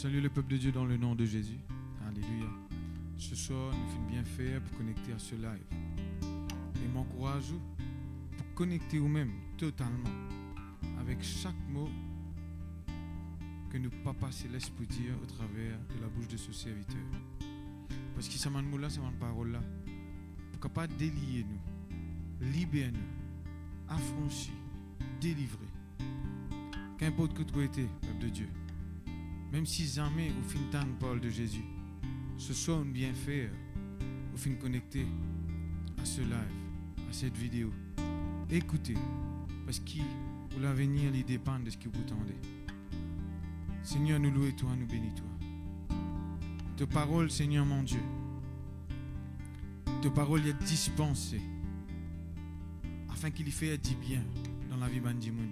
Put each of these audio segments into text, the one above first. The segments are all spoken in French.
Salut le peuple de Dieu dans le nom de Jésus. Alléluia. Ce soir, nous faisons bien faire pour connecter à ce live. Et m'encourage pour connecter vous-même totalement avec chaque mot que nous, Papa Céleste, peut dire au travers de la bouche de ce serviteur. Parce que ce mot-là, c'est ma parole-là. Pour capable délier nous, libérer nous, affranchir, délivrer. Qu'importe que tu aies été, peuple de Dieu. Même si jamais au fin de parole de Jésus, ce soit un bienfait, au fin connecté à ce live, à cette vidéo. Écoutez, parce que pour l'avenir, il dépend de ce que vous entendez. Seigneur, nous louons toi, nous bénis toi. Ta parole, Seigneur mon Dieu, ta parole est dispensée afin qu'il y fait du bien dans la vie de monde.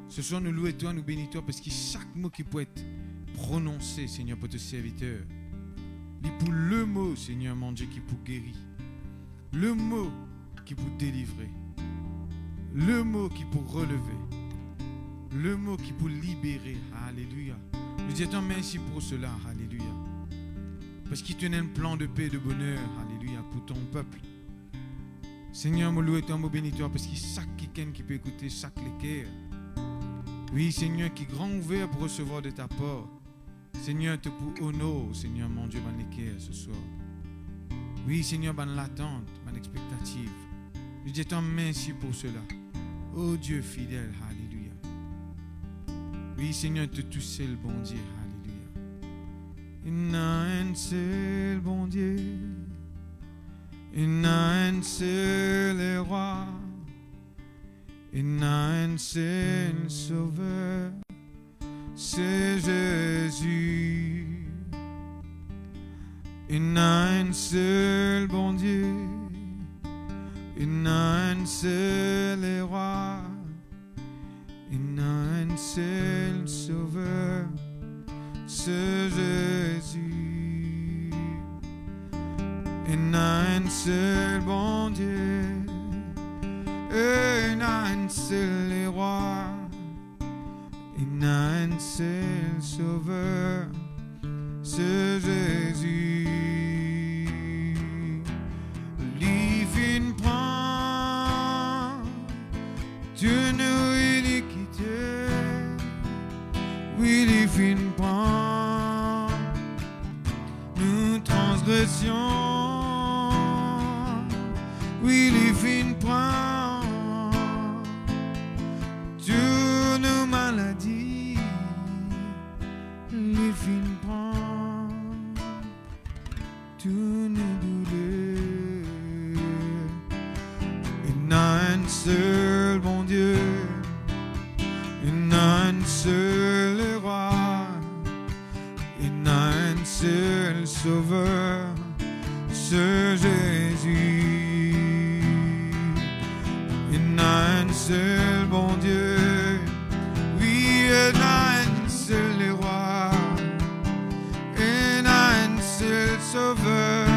Ce soir, nous louons toi, nous bénis toi, parce que chaque mot qui peut être prononcé, Seigneur, pour tes serviteurs, il pour le mot, Seigneur mon Dieu, qui peut guérir, le mot qui peut délivrer, le mot qui peut relever, le mot qui peut libérer. Alléluia. Nous disons merci pour cela. Alléluia. Parce qu'il tenait un plan de paix et de bonheur. Alléluia. Pour ton peuple. Seigneur, me loue et toi, me bénis toi, parce qu'il y a chaque quelqu'un qui peut écouter, chaque l'équerre. Oui, Seigneur, qui est grand ouvert pour recevoir de ta part. Seigneur, te pour honneur, Seigneur, mon Dieu, ban l'équerre ce soir. Oui, Seigneur, ban l'attente, ban expectative. Je dis toi merci pour cela. Oh Dieu fidèle, alléluia. Oui, Seigneur, te tout seul, bon Dieu, alléluia. Il n'a un seul bon Dieu. Il n'a un seul roi. Il n'a un seul sauveur. C'est Jésus. Il n'a un seul bon Dieu. Il n'a un seul roi. Il n'a un seul sauveur. C'est Jésus. Il n'a un seul bon Dieu. Il n'a un seul roi. Il n'a un seul sauveur, c'est Jésus. L'ifine prend Dieu nous iniquité. Oui, l'ifine prend nous transgressions. Oui, l'ifine prend Dieu nos maladies. Les films prend tous nos douleurs. Il n'a un seul bon Dieu. Il n'a un seul roi. Il n'a un seul sauveur. C'est Jésus. Il n'a un seul bon Dieu. Oui, il n'a un seul roi. Il n'a un seul sauveur,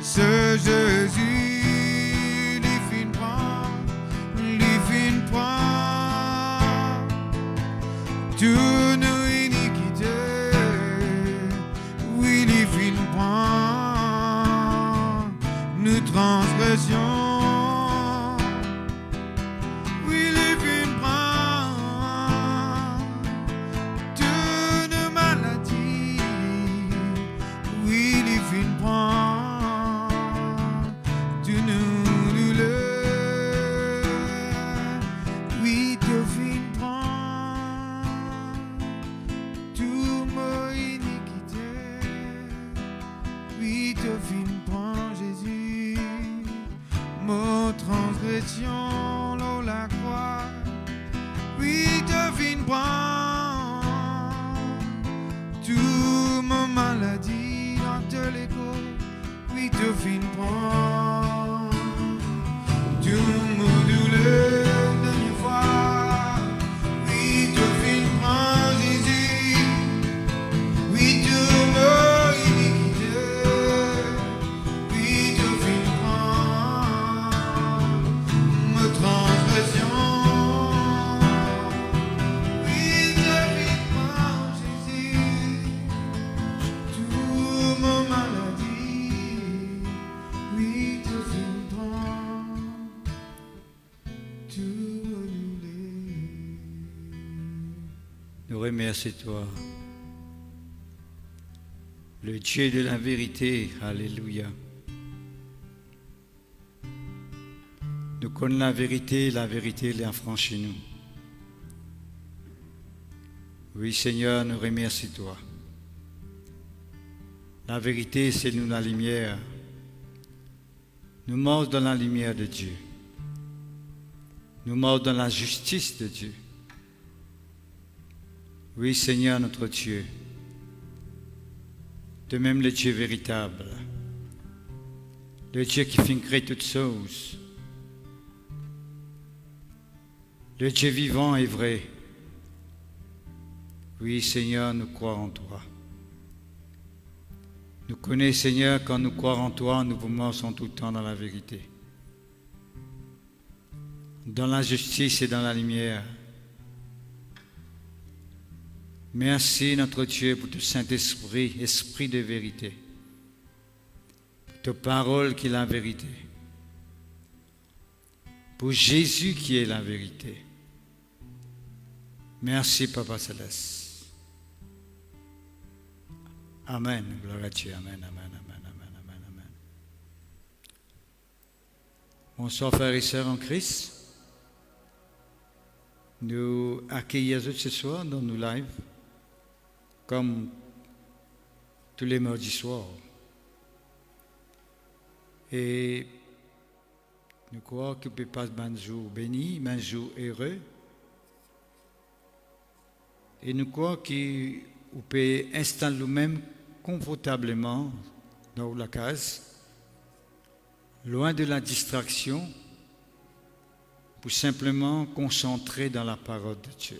ce Jésus, les fin prend, tous nos iniquités, oui, les fin prend, nos transgressions. La croix, oui, devine prend tout mon maladie dans te l'écho, oui, devine prend tout mon douleur de une fois, oui, devine prend Jésus, oui, tout mon iniquité, oui, devine prend transgression, oui, devine prend Jésus, tout mon maladie, oui, devine prend tout mon douleur. Nous remercions toi, le Dieu de la vérité, alléluia. Nous connaissons la vérité l'affranchit nous. Oui, Seigneur, nous remercions toi. La vérité, c'est nous la lumière. Nous marchons dans la lumière de Dieu. Nous marchons dans la justice de Dieu. Oui, Seigneur, notre Dieu. De même, le Dieu véritable. Le Dieu qui fait créer toutes choses. Le Dieu vivant et vrai. Oui, Seigneur, nous croyons en toi. Nous connaissons, Seigneur, quand nous croyons en toi, nous vous marchons tout le temps dans la vérité. Dans la justice et dans la lumière. Merci, notre Dieu, pour ton Saint-Esprit, Esprit de vérité. Pour ta parole qui est la vérité. Pour Jésus qui est la vérité. Merci, Papa Céleste. Amen. Gloire à Dieu. Amen, amen, amen, amen, amen, amen. Bonsoir, frères et sœurs en Christ. Nous accueillons ce soir dans nos lives, comme tous les mardis soirs. Et nous croyons que peut passer un jour béni, un jour heureux. Et nous croyons qu'on peut installer nous-mêmes confortablement dans la case, loin de la distraction, pour simplement concentrer dans la parole de Dieu.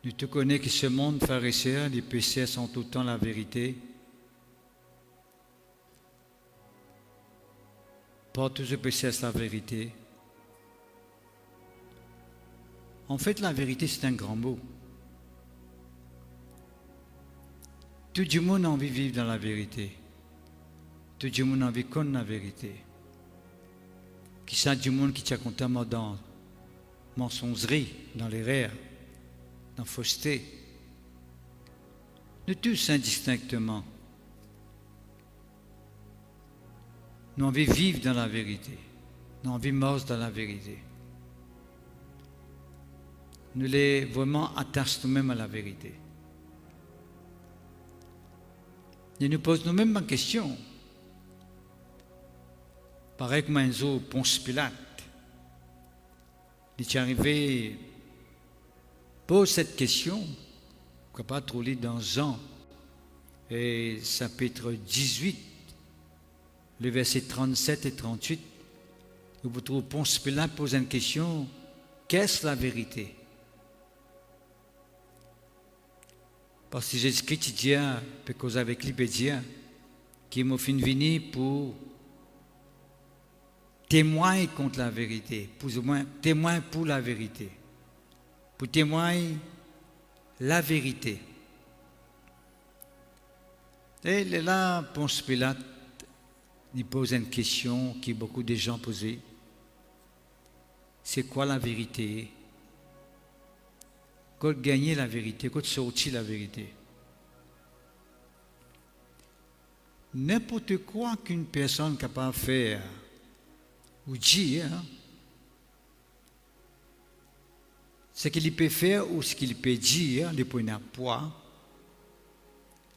Nous te connaissons que ce monde, frères et sœurs, les péchés sont tout le temps la vérité. Pas tous les péchés, c'est la vérité. En fait, la vérité, c'est un grand mot. Tout le monde a envie de vivre dans la vérité. Tout le monde a envie de connaître la vérité. Qui ça du monde qui tient constamment dans mensongerie, dans l'erreur, dans la fausseté. Nous tous indistinctement. Nous avons envie de vivre dans la vérité. Nous avons envie de mourir dans la vérité. Nous les vraiment attachés nous-mêmes à la vérité. Et nous posons nous-mêmes une question. Pareil comme un jour, Ponce Pilate. Il est arrivé, pose cette question, pourquoi pas trop lire dans Jean, et chapitre 18, les versets 37 et 38, où vous trouvez Ponce Pilate pose une question, qu'est-ce la vérité? Parce que Jésus-Christ dit, parce qu'avec lui, peut dire, qu'il m'a fait venir pour témoigner contre la vérité, plus ou moins témoin pour la vérité, pour témoigner la vérité. Et là, Ponce Pilate, il pose une question que beaucoup de gens posaient. C'est quoi la vérité? Quand gagner la vérité, quand sortir la vérité. N'importe quoi qu'une personne est capable de faire ou dire, ce qu'il peut faire ou ce qu'il peut dire, il peut avoir poids,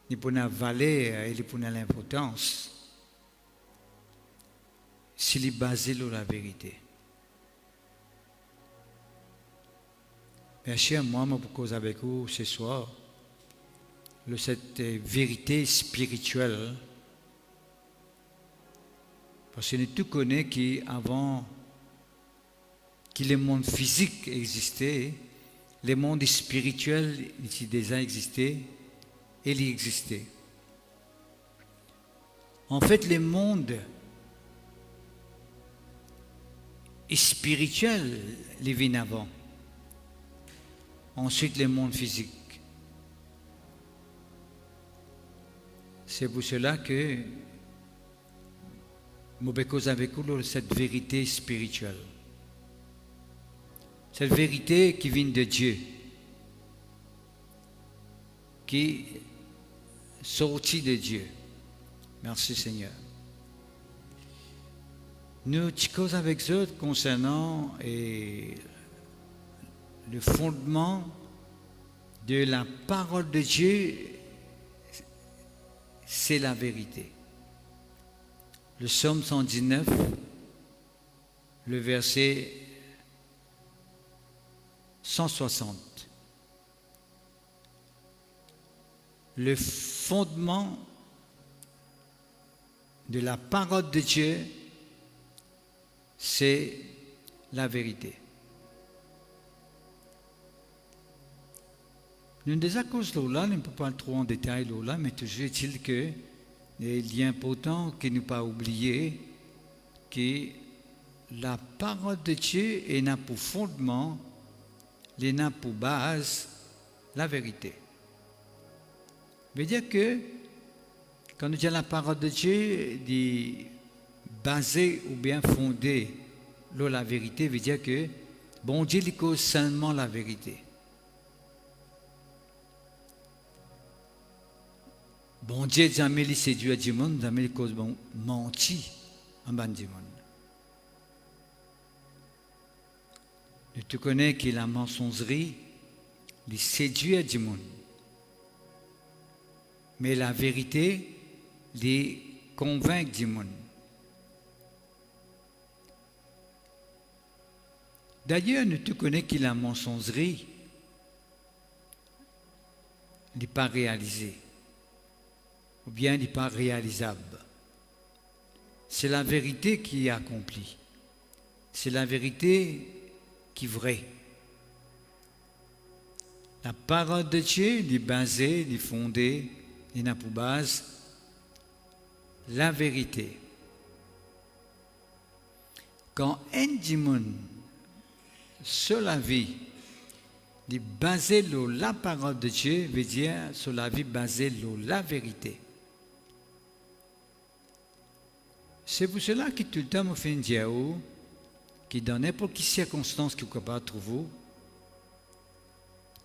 il peut avoir valeur et il peut avoir l'importance s'il est basé sur la vérité. Bien sûr, moi, pour cause avec vous ce soir, cette vérité spirituelle, parce que nous tous connaissons qu'avant que le monde physique existait, le monde spirituel il déjà existait et il existait. En fait, le monde spirituel il vient avant. Ensuite, le monde physique. C'est pour cela que je vais causer avec vous cette vérité spirituelle. Cette vérité qui vient de Dieu, qui sortit de Dieu. Merci Seigneur. Nous causons avec eux concernant le fondement de la parole de Dieu, c'est la vérité. Le psaume 119, le verset 160. Le fondement de la parole de Dieu, c'est la vérité. Nous ne déjà cause là, nous ne pouvons pas trop en détail là, mais toujours est-il que il est important que nous ne pas oublier que la parole de Dieu est pour fondement, elle a pour base la vérité. Ça veut dire que quand nous disons la parole de Dieu, est basée ou bien fondée sur la vérité, veut dire que bon Dieu il cause seulement la vérité. Bon Dieu jamais il séduit du monde, jamais il cause bon menti en bas du monde. Tu connais que la mensongerie, il séduit du monde. Mais la vérité, il convainc du monde. D'ailleurs, tu connais que la mensongerie n'est pas réalisée. Ou bien n'est pas réalisable. C'est la vérité qui est accomplie. C'est la vérité qui est vraie. La parole de Dieu est basée, est fondée, elle a pour base la vérité. Quand un démon sur la vie est basé sur la parole de Dieu, veut dire sur la vie basée sur la vérité. C'est pour cela que tout le temps, on fait un dialogue qui, dans n'importe quelle circonstance que vous pouvez pas trouver,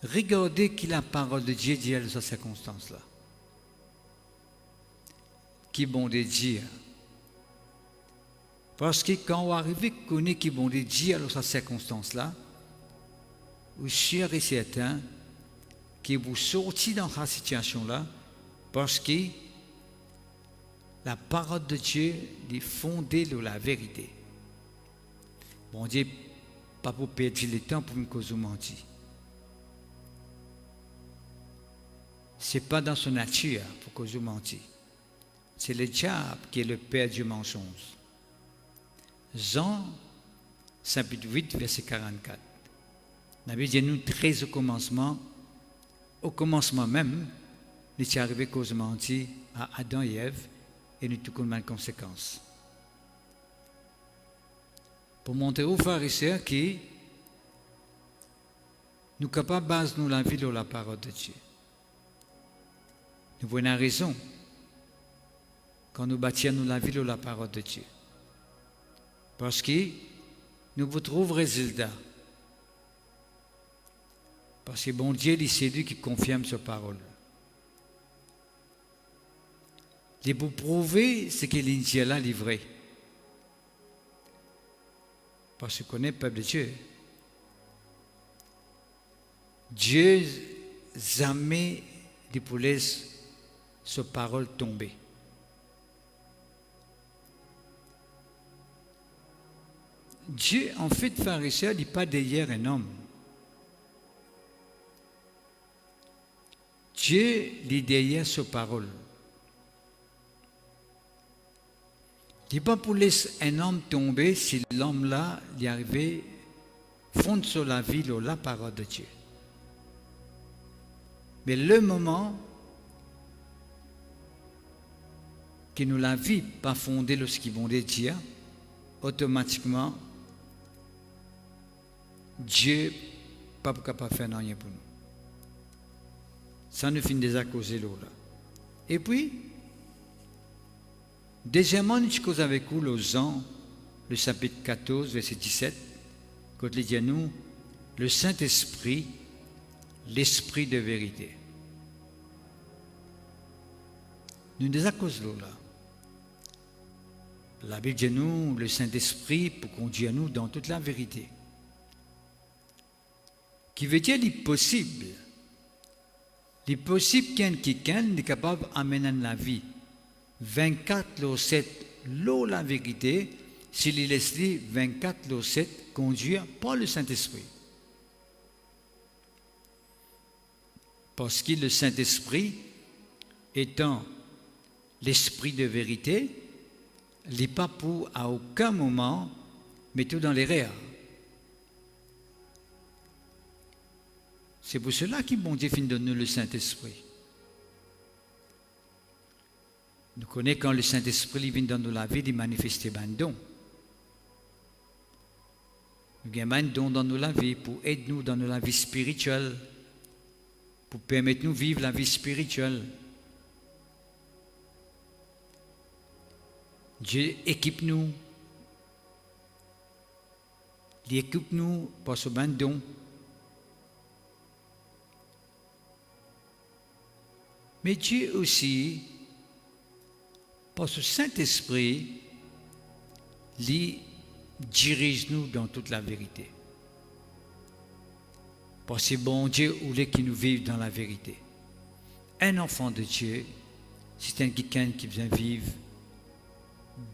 regardez qui la parole de Dieu dit dans cette circonstance-là. Qui bon de dire. Parce que quand on arrive à connaître qui bon de dire dans cette circonstance-là, vous êtes sûr et certain que vous sortez dans cette situation-là parce que la parole de Dieu est fondée sur la vérité. Bon Dieu, pas pour perdre le temps pour me causer mentir. Ce n'est pas dans son nature pour causer mentir. C'est le diable qui est le père du mensonge. Jean, chapitre 8, verset 44. La Bible dit nous très au commencement même, nous sommes arrivés cause menti à Adam et Ève et nous tout comme conséquence. Pour montrer aux pharisiens qui nous sommes capables de baser la vie sur la parole de Dieu. Nous voyons raison quand nous bâtissons la vie sur la parole de Dieu. Parce que nous vous trouvons résultat. Parce que bon Dieu, c'est lui qui confirme sa parole. Et pour prouver ce que l'Indiel a livré. Parce que connaît le peuple de Dieu. Dieu jamais ne laisse sa parole tomber. Dieu, en fait, pharisien, n'est pas derrière un homme. Dieu est derrière sa parole. Il n'est pas pour laisser un homme tomber si l'homme-là y arrivait, fonde sur la vie, la parole de Dieu. Mais le moment que nous la vie pas fondée sur ce qu'ils vont dire, automatiquement, Dieu n'est pas capable de faire rien pour nous. Ça nous finit déjà causer là. Et puis, deuxièmement, nous cause avec vous le Jean, le chapitre 14, verset 17, quand il dit à nous, le Saint-Esprit, l'Esprit de vérité. Nous déjà cause là. La Bible dit à nous, le Saint-Esprit pour conduire nous dans toute la vérité. Qui veut dire l'impossible. L'impossible qu'un quelqu'un est capable d'amener la vie. 24/7, l'eau la vérité, s'il laisse 24/7 conduire par le Saint-Esprit. Parce que le Saint-Esprit, étant l'Esprit de vérité, il n'est pas pour à aucun moment mettre dans l'erreur. C'est pour cela que bon Dieu finit de donner le Saint-Esprit. Nous connaissons quand le Saint-Esprit vient dans la vie, il manifeste un don. Nous avons un don dans la vie pour aider nous dans la vie spirituelle, pour permettre nous de vivre la vie spirituelle. Dieu équipe nous. Il équipe nous par ce don. Mais Dieu aussi, par ce Saint-Esprit, il dirige nous dans toute la vérité. Parce que bon Dieu voulait qu'il nous vive dans la vérité. Un enfant de Dieu, c'est un quelqu'un qui vient vivre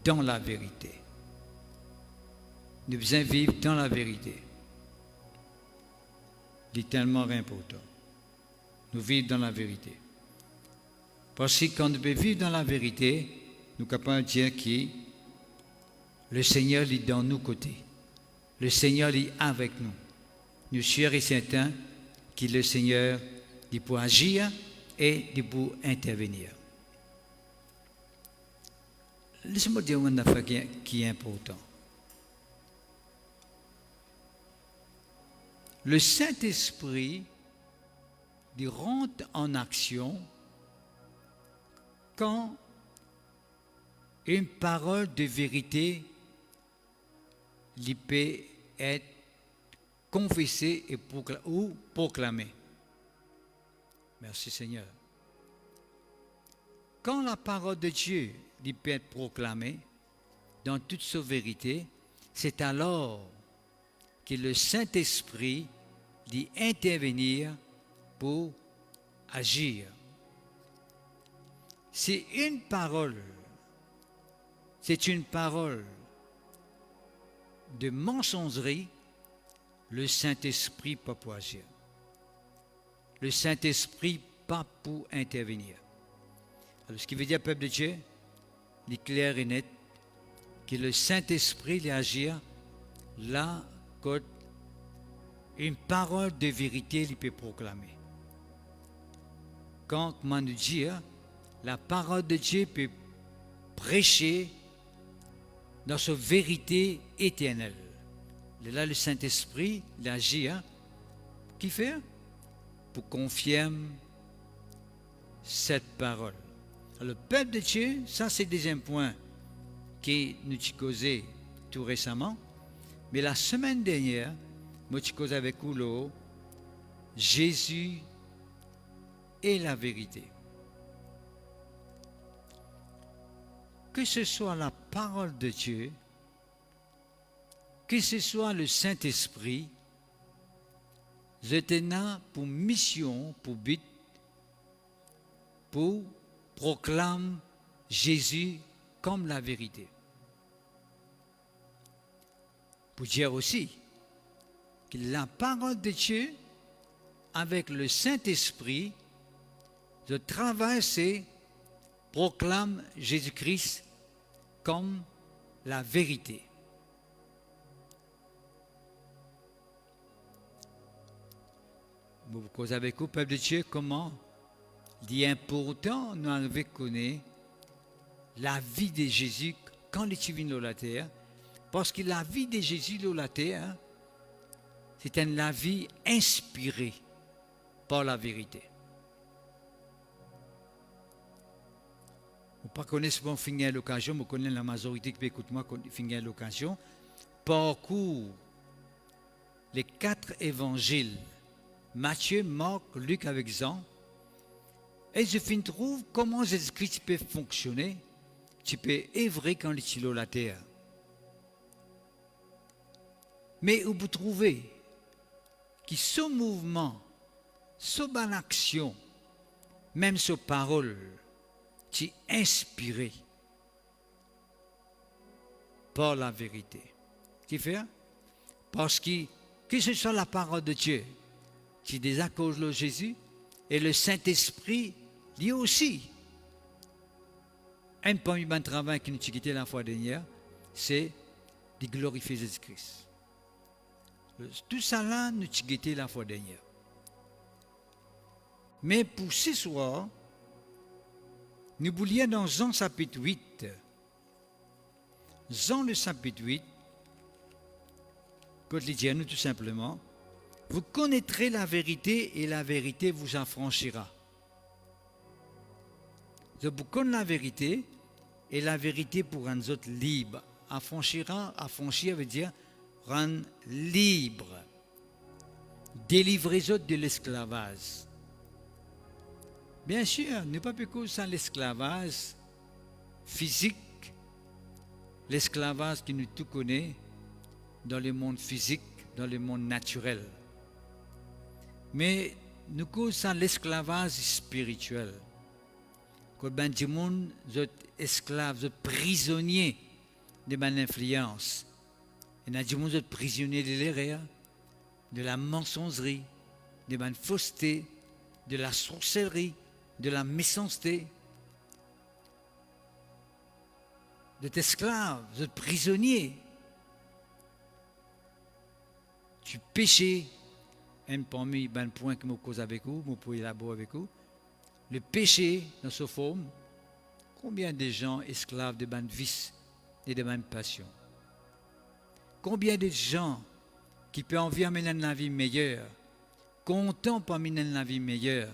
dans la vérité. Nous devons vivre dans la vérité. C'est tellement important. Nous vivons dans la vérité. Parce que quand nous vivons dans la vérité, nous sommes capables de dire que le Seigneur est dans nos côtés. Le Seigneur est avec nous. Nous sommes sûrs et certains que le Seigneur est pour agir et pour intervenir. Laissez-moi dire une affaire qui est importante. Le Saint-Esprit rentre en action quand une parole de vérité peut être confessée ou proclamée. Merci Seigneur. Quand la parole de Dieu peut être proclamée dans toute sa vérité, c'est alors que le Saint-Esprit dit intervenir pour agir. C'est une parole de mensongerie, le Saint-Esprit pas pour agir. Le Saint-Esprit pas pour intervenir. Alors, ce qui veut dire, peuple de Dieu, il est clair et net que le Saint-Esprit il agit là quand une parole de vérité il peut proclamer. quand, comment nous dire, la parole de Dieu peut prêcher dans sa vérité éternelle. Et là, le Saint-Esprit, il agit, qui fait? Pour confirmer cette parole. Alors, le peuple de Dieu, ça c'est le deuxième point qui nous a causé tout récemment. Mais la semaine dernière, moi j'ai causé avec vous, Jésus est la vérité. Que ce soit la parole de Dieu, que ce soit le Saint-Esprit, j'étais là pour mission, pour but, pour proclamer Jésus comme la vérité. Pour dire aussi que la parole de Dieu, avec le Saint-Esprit, le travail, c'est proclame Jésus-Christ comme la vérité. Vous causez avec vous, peuple de Dieu, comment il est important nous avons connu la vie de Jésus quand il est venu sur la terre, parce que la vie de Jésus sur la terre, c'est une vie inspirée par la vérité. Vous ne connaissez pas finir l'occasion, vous connaissez la majorité qui écoute moi finir l'occasion, parcours les 4 évangiles, Matthieu, Marc, Luc avec Jean, et je trouve comment Jésus-Christ peut fonctionner, tu peux œuvrer quand il est sur la terre. Mais vous trouvez que ce mouvement, cette bonne action, même cette parole, tu es inspiré par la vérité. Tu fais? Parce que ce soit la parole de Dieu, tu désaccoses le Jésus, et le Saint-Esprit, lui aussi. Un premier bon travail qui nous a quitté la fois dernière, c'est de glorifier Jésus-Christ. Tout ça là, nous a quitté la fois dernière. Mais pour ce soir, nous voulions dans Jean chapitre 8. Jean le chapitre 8, quand il dit à nous tout simplement, vous connaîtrez la vérité et la vérité vous affranchira. Vous connaissez la vérité et la vérité pour rendre autres libres. Affranchir veut dire rendre libre. Délivrer autres de l'esclavage. Bien sûr, n'est pas plus que sans l'esclavage physique, l'esclavage que nous tous connaissons dans le monde physique, dans le monde naturel. Mais nous causons l'esclavage spirituel. Quand ben du monde, vous êtes esclaves, vous êtes prisonniers de mon influence. Et dans du monde, vous êtes prisonniers de l'erreur, de la mensongerie, de ma fausseté, de la sorcellerie, de la méchanceté. Vous êtes esclaves, vous êtes prisonniers du péché. Un parmi les points que je cause avec vous, je peux élaborer avec vous. Le péché dans sa forme, combien de gens esclaves de ban vices et de ban passion? Combien de gens qui peuvent envie amener une vie meilleure, contents pour amener une vie meilleure,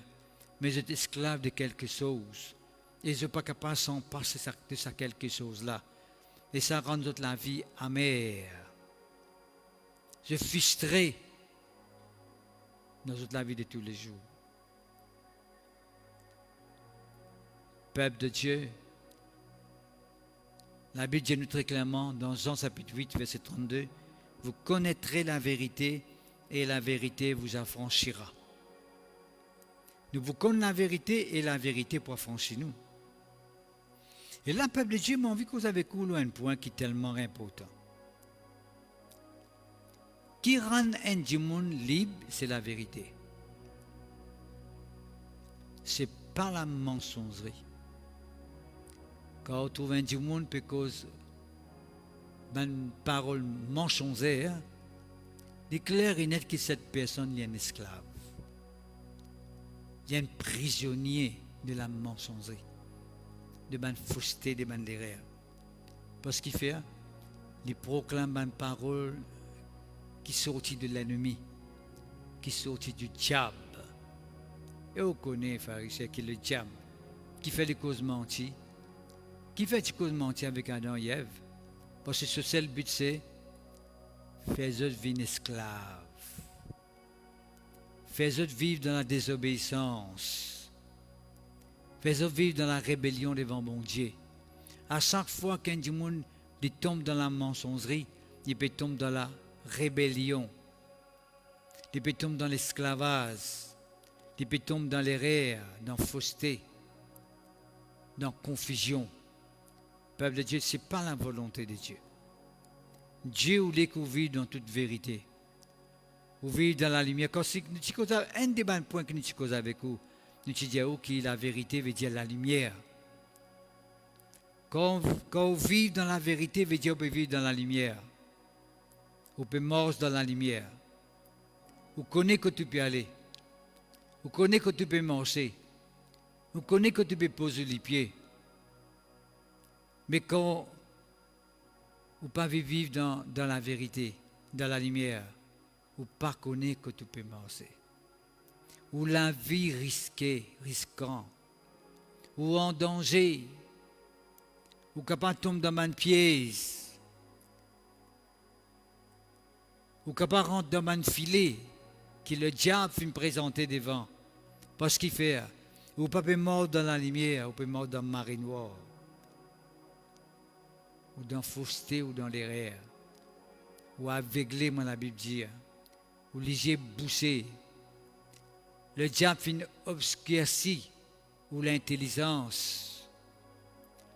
mais ils sont esclaves de quelque chose. Et ils ne sont pas capables de s'en passer de ça quelque chose-là. Et ça rend toute la vie amère. Je suis frustré dans toute la vie de tous les jours. Peuple de Dieu, la Bible dit nous très clairement dans Jean chapitre 8, verset 32, vous connaîtrez la vérité et la vérité vous affranchira. Nous vous connaissons la vérité et la vérité pour affranchir nous. Et là, peuple de Dieu, m'a envie que vous avez coulé un point qui est tellement important. Qui rend un du monde libre, c'est la vérité. C'est pas la mensongerie. Quand on trouve un du monde, parce une parole mensongère, il est clair et net que cette personne est un esclave. Il y a un prisonnier de la mensongerie, de la fausseté, de l'erreur. Parce qu'il fait, il proclame une parole qui sortit de l'ennemi, qui sortit du diable. Et on connaît, pharisien, qui est le diable, qui fait des causes menties, qui fait des causes menties avec Adam et Ève. Parce que ce seul but, c'est faire eux vivre esclaves. Faire eux vivre dans la désobéissance. Faire eux vivre dans la rébellion devant mon Dieu. À chaque fois qu'un monde tombe dans la mensongerie, il peut tomber dans la rébellion. Il peut tomber dans l'esclavage. Il peut tomber dans l'erreur, dans la fausseté, dans la confusion. Peuple de Dieu, ce n'est pas la volonté de Dieu. Dieu voulait qu'on vive dans toute vérité. Vous vivez dans la lumière. Quand un des points que nous disons avec vous, nous disons que la vérité veut dire la lumière. Quand on vit dans la vérité, veut dire qu'on peut vivre dans la lumière. On peut marcher dans la lumière. On connaît que tu peux aller. On connaît que tu peux marcher. On connaît que tu peux poser les pieds. Mais quand on ne peut pas vivre dans la vérité, dans la lumière, on ne pas connaître que tu peux marcher. Ou la vie risquant, ou en danger, ou capable de tomber dans un piège, ou capable de rentrer dans un filet que le diable fait me présenter devant. Parce qu'il fait, ou pas peut mordre dans la lumière, ou peut mordre dans la marée noire, ou dans la fausseté, ou dans l'erreur, ou aveuglé, moi la Bible dit, ou léger bouché. Le diable fait obscurcir, ou l'intelligence.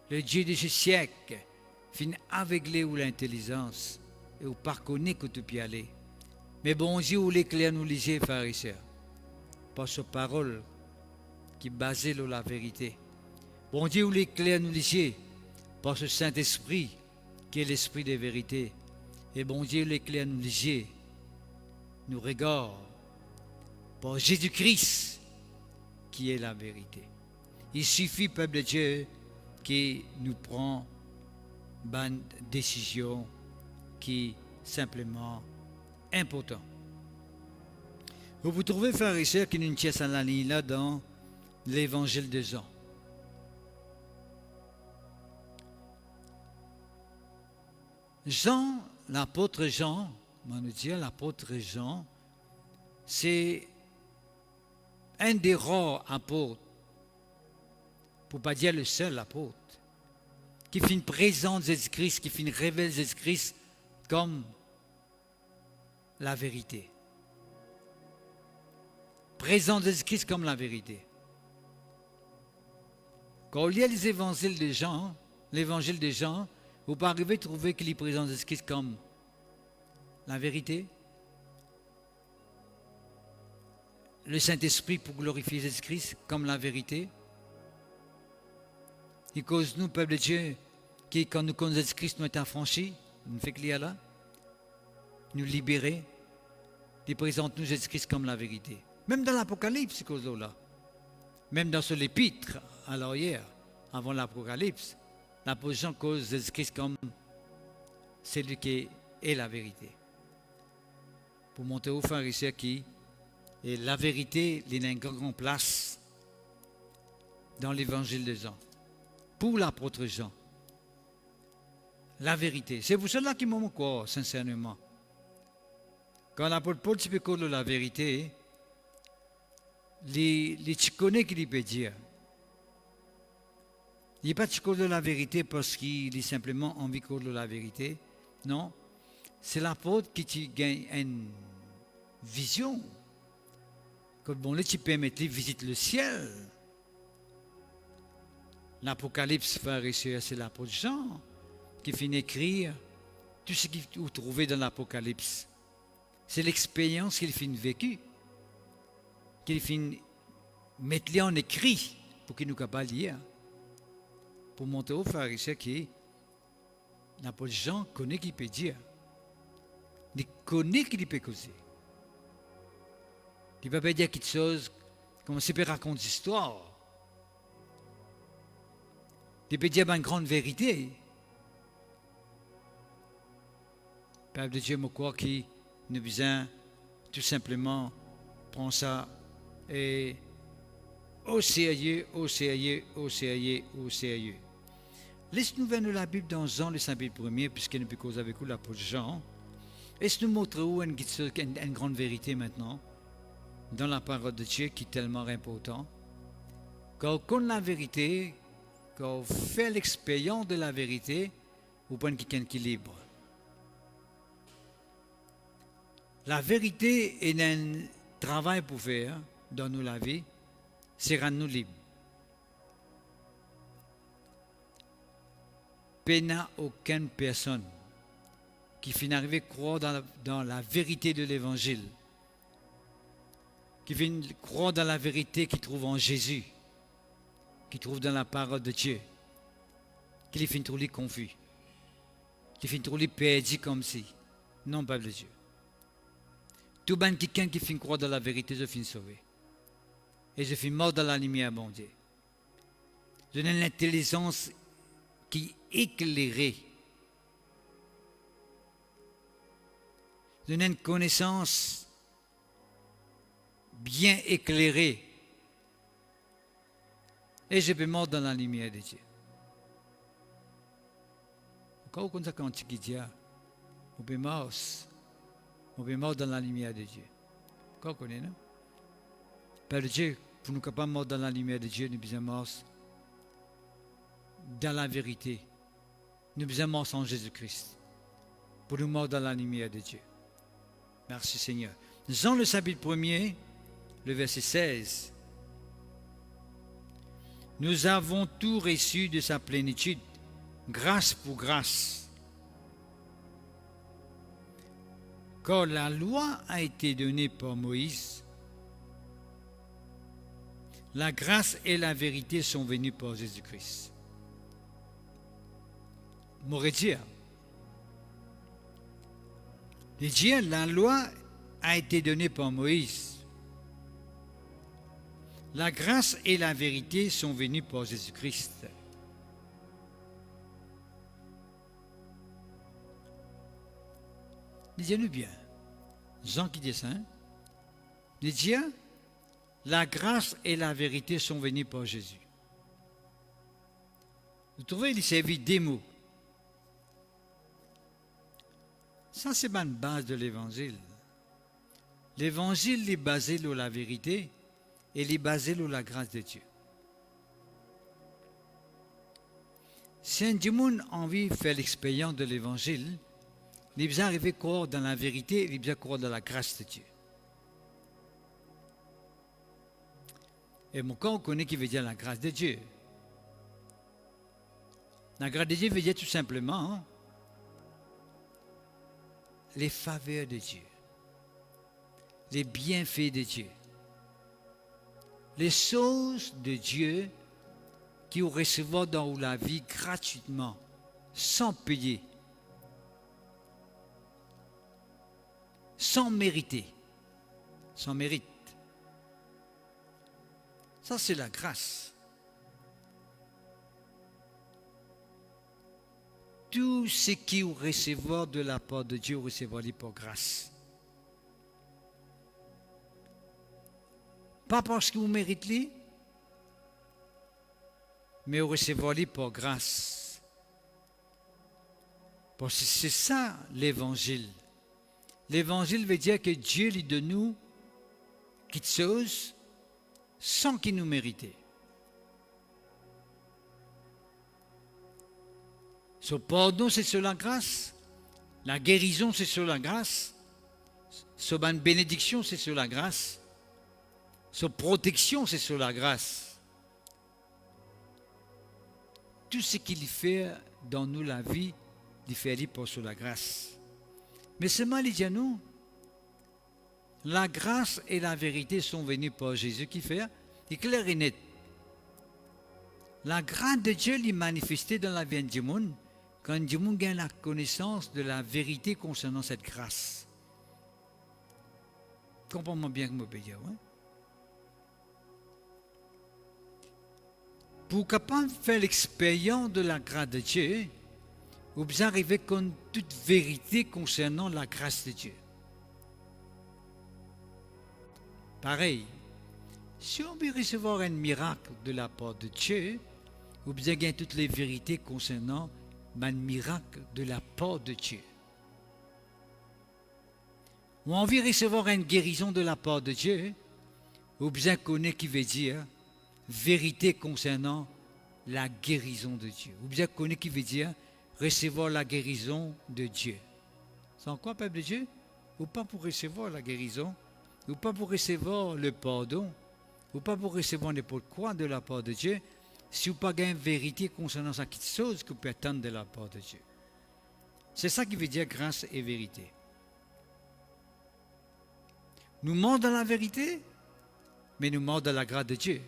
Le Dieu de ce siècle fait aveugler ou l'intelligence, et ou pas connaître que tu peux y aller. Mais bon Dieu, ou l'éclair nous léger, frères et sœurs, par sa parole qui est basée sur la vérité. Bon Dieu, ou l'éclair nous léger, par ce Saint-Esprit qui est l'Esprit de vérité. Et bon Dieu, l'éclair nous léger, nous regarde par Jésus-Christ qui est la vérité. Il suffit, peuple de Dieu, qui nous prend une décision qui est simplement importante. Vous trouvez, frères et sœurs, qu'il y a une pièce à la ligne là dans l'évangile de Jean. Jean, l'apôtre Jean, on nous dit l'apôtre Jean, c'est un des rares apôtres, pour ne pas dire le seul apôtre, qui fait une présence de Jésus-Christ, qui fait une révèle Jésus-Christ comme la vérité. Présence de Jésus-Christ comme la vérité. Quand on lit les évangiles de Jean, l'évangile de Jean, vous pouvez arriver à trouver qu'il est présent de Jésus-Christ comme la vérité. Le Saint-Esprit pour glorifier Jésus-Christ comme la vérité. Il cause nous, peuple de Dieu, qui quand nous connaissons Jésus-Christ, nous sommes affranchis, nous fait qu'il y a là, nous libérer, il présente nous Jésus-Christ comme la vérité. Même dans l'Apocalypse, cause là. Même dans ce l'épître, à l'arrière, avant l'Apocalypse, l'apôtre Jean cause Jésus-Christ comme celui qui est la vérité. Pour montrer aux frères et sœurs qui et la vérité, il y a une grande place dans l'évangile de Jean. Pour l'apôtre Jean. La vérité. C'est pour cela qu'il m'a quoi, sincèrement. Quand l'apôtre Paul tu peux dire la vérité, tu connais qu'il peut dire. Il n'est pas de la vérité parce qu'il est simplement envie de la vérité. Non. C'est l'apôtre qui gagne une vision. Quand bon, là, tu permets de visiter le ciel. L'Apocalypse, frère et sœurs, c'est l'apôtre Jean qui finit d'écrire tout ce qu'il vous trouvez dans l'Apocalypse. C'est l'expérience qu'il finit vécue, qu'il finit mettre en écrit pour qu'il nous capable de lire. Pour montrer aux frères et sœurs que l'apôtre Jean connaît qu'il peut dire. Il connaît qu'il peut causer. Il ne peut pas dire quelque chose commencer par raconter l'histoire. Il peut dire une grande vérité. Père de Dieu, je crois qu'il nous besoin tout simplement prendre ça et au sérieux, au sérieux, au sérieux, au sérieux. Laisse-nous voir la Bible dans Jean, le chapitre 1er, puisqu'il ne peut causer avec vous l'apôtre Jean. Laisse-nous montrer où une grande vérité maintenant, dans la parole de Dieu qui est tellement important. Quand on connaît la vérité, quand on fait l'expérience de la vérité, vous prenez quelqu'un qui est libre. La vérité est un travail pour faire dans nos la vie, c'est rendre nous libres. Il n'y a aucune personne qui finit d'arriver à croire dans la vérité de l'Évangile, qui finit croire dans la vérité qu'il trouve en Jésus, qu'il trouve dans la parole de Dieu, qu'il finit trop confus, qu'il finit trop perdu comme si. Non, pas de Dieu. Tout le monde qui finit croire dans la vérité, je finis sauvé. Et je finis mort dans la lumière, bon Dieu. Je n'ai l'intelligence qui est éclairée. Je n'ai une connaissance bien éclairée. Et je peux mort dans la lumière de Dieu. Quand on connaît quand tu dis, on peut mort dans la lumière de Dieu. Quand on connaît, non? Père de Dieu, pour nous capables de mort dans la lumière de Dieu, nous besoin mort dans la vérité. Nous besoin mort en Jésus-Christ. Pour nous mort dans la lumière de Dieu. Merci Seigneur. Jean le chapitre 1er, le verset 16. Nous avons tout reçu de sa plénitude, grâce pour grâce. Quand la loi a été donnée par Moïse, la grâce et la vérité sont venues par Jésus-Christ. M'aurait dit, la loi a été donnée par Moïse. La grâce et la vérité sont venues par Jésus-Christ. Lisez-nous bien. Jean qui dit ça. La grâce et la vérité sont venues par Jésus. Vous trouvez, il s'agit des mots. Ça, c'est une base de l'Évangile. L'Évangile est basé sur la vérité et il est basé sur la grâce de Dieu. Si un monde a envie de faire l'expérience de l'Évangile, il est besoin d'arriver à croire dans la vérité, il est besoin de croire dans la grâce de Dieu. Et mon corps, on connaît qui veut dire la grâce de Dieu. La grâce de Dieu veut dire tout simplement les faveurs de Dieu, les bienfaits de Dieu, les choses de Dieu qui ont recevoir dans la vie gratuitement, sans payer, sans mériter, sans mérite. Ça, c'est la grâce. Tout ce qui vous recevoir de la part de Dieu, recevoir-les par grâce. Pas parce que vous méritez, mais recevoir-les par grâce. Parce que c'est ça l'évangile. L'évangile veut dire que Dieu lui donne nous quelque chose sans qu'il nous mérite. Son pardon, c'est sur la grâce. La guérison, c'est sur la grâce. Sa bénédiction, c'est sur la grâce. Sa protection, c'est sur la grâce. Tout ce qu'il fait dans nous la vie, il fait pour sur la grâce. Mais seulement, il dit à nous, la grâce et la vérité sont venues par Jésus qui fait, il est clair et net. La grâce de Dieu est manifestée dans la vie du monde quand du monde gagne la connaissance de la vérité concernant cette grâce. Comprends-moi bien que je peux dire, ouais? pour capable faire l'expérience de la grâce de Dieu, vous arrivez à toute vérité concernant la grâce de Dieu. Pareil, si on veut recevoir un miracle de la part de Dieu, vous avez toutes les vérités concernant un miracle de la part de Dieu. Ou on veut recevoir une guérison de la part de Dieu, vous connaissez qui veut dire vérité concernant la guérison de Dieu. Vous connaissez qui veut dire recevoir la guérison de Dieu. C'est quoi, peuple de Dieu? Ou pas pour recevoir la guérison, ou pas pour recevoir le pardon, ou pas pour recevoir n'importe quoi de la part de Dieu, si vous n'avez pas une vérité concernant cette chose que vous pouvez attendre de la part de Dieu. C'est ça qui veut dire grâce et vérité. Nous menons dans la vérité, mais nous menons dans la grâce de Dieu.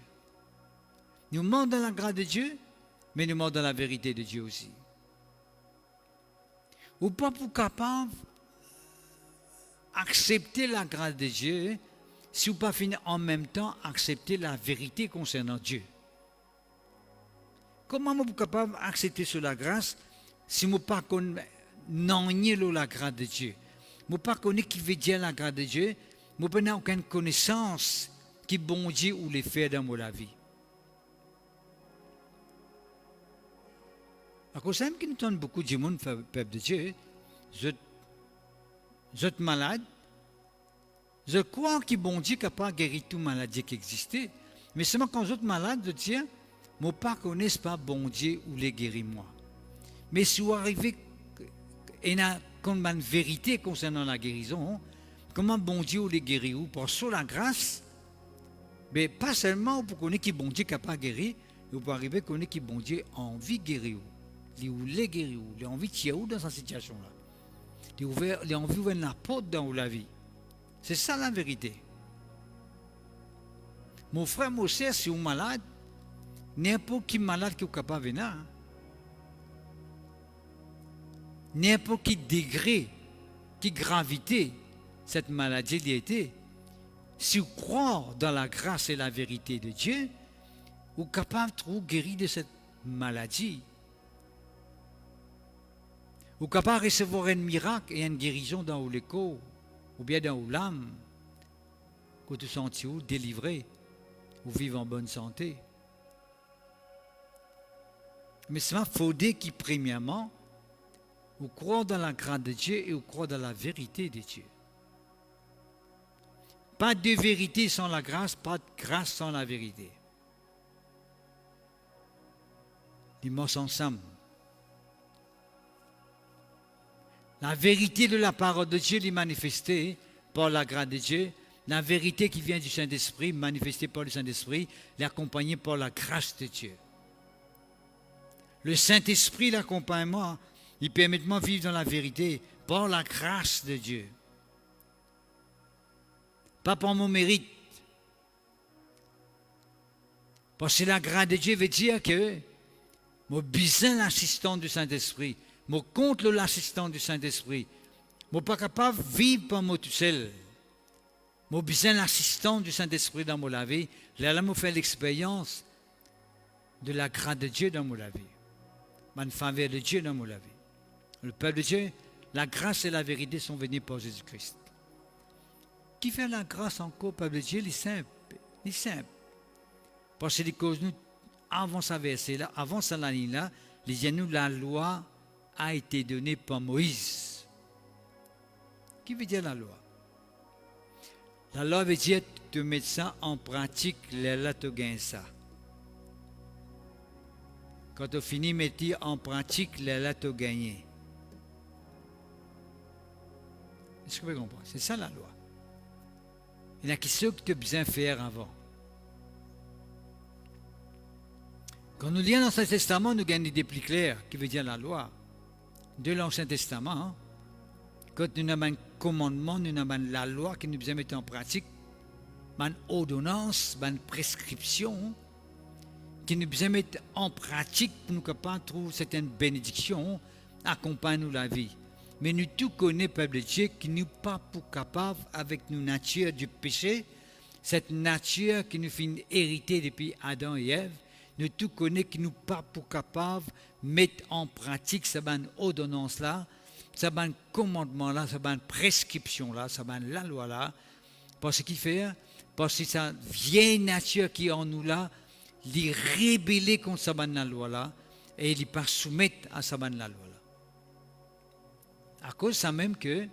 Nous menons dans la grâce de Dieu, mais nous menons dans la vérité de Dieu aussi. Ou pas pour capable accepter la grâce de Dieu si vous pas fini en même temps accepter la vérité concernant Dieu. Comment vous capable d'accepter sur la grâce si vous pas connaissez la grâce de Dieu? Vous pas connaissez qui veut dire la grâce de Dieu, vous n'avez aucune connaissance qui bon Dieu ou les faire dans la vie. À cause de ça, nous avons beaucoup de monde, peuple de Dieu, vous êtes malade. Je crois que bon Dieu est capable de guérir toute maladie qui existait. Mais seulement quand vous êtes malade, je dis, je ne connais pas bon Dieu ou les guérir moi. Mais si vous arrivez à une vérité concernant la guérison, comment bon Dieu ou les guérir ou pour sur la grâce, mais pas seulement pour connaître qui bon Dieu est capable de guérir, vous pouvez arriver à connaître qui bon Dieu a envie de guérir. Ou les guérir, il a envie de tirer dans cette situation-là. Il a envie d'ouvrir la porte dans la vie. C'est ça la vérité. Mon frère, mon sœur, si vous êtes malade, n'importe qui malade qui est capable de venir, n'importe qui degré, qui gravité, cette maladie a été, si vous croyez dans la grâce et la vérité de Dieu, vous êtes capable de vous guérir de cette maladie. Vous êtes capable de recevoir un miracle et une guérison dans le corps, ou bien dans l'âme, que vous sentez délivré, ou vivez en bonne santé. Mais c'est un faudé qui, premièrement, vous croyez dans la grâce de Dieu et vous croyez dans la vérité de Dieu. Pas de vérité sans la grâce, pas de grâce sans la vérité. Les mots sont ensemble. La vérité de la parole de Dieu est manifestée par la grâce de Dieu. La vérité qui vient du Saint-Esprit, manifestée par le Saint-Esprit, est accompagnée par la grâce de Dieu. Le Saint-Esprit, l'accompagnement, il permet de vivre dans la vérité par la grâce de Dieu. Pas par mon mérite. Parce que la grâce de Dieu veut dire que moi, besoin l'assistant du Saint-Esprit. Moi, contre l'assistant du Saint-Esprit. Moi, pas capable de vivre par moi tout seul. Moi, besoin l'assistant du Saint-Esprit dans ma vie. Là, je fais l'expérience de la grâce de Dieu dans ma vie. La faveur de Dieu dans ma vie. Le peuple de Dieu, la grâce et la vérité sont venues par Jésus-Christ. Qui fait la grâce encore, peuple de Dieu? Il est simple. Il est simple. Parce que les causes, nous, avant ce verset-là, avant cette ligne-là, nous, la loi a été donnée par Moïse. Qui veut dire la loi? La loi veut dire de mettre ça en pratique, là tu gagnes ça. Quand tu finis de mettre en pratique, là tu gagnes. Est-ce que vous comprenez? C'est ça la loi. Il y a ce que tu as besoin de faire avant. Quand nous lisons l'Ancien Testament, nous gagnons des idées plus claires, qui veut dire la loi. De l'Ancien Testament, quand nous avons un commandement, nous avons la loi qui nous besoin de mettre en pratique, une ordonnance, une prescription, qui nous besoin de mettre en pratique pour nous capables de trouver certaines bénédictions, accompagnent nous la vie. Mais nous tous connaissons, peuple de Dieu, qui nous pas pour capable avec nos natures du péché, cette nature qui nous fait hériter depuis Adam et Ève, nous tout connaît qui nous pas pour capable mettre en pratique cette ordonnance là, cette commandement là, cette prescription là, cette la loi là, parce qu'il fait, parce que sa vieille nature qui est en nous là, il rébeller contre cette la loi là et il pas soumettre à cette la loi là. À cause de ça même que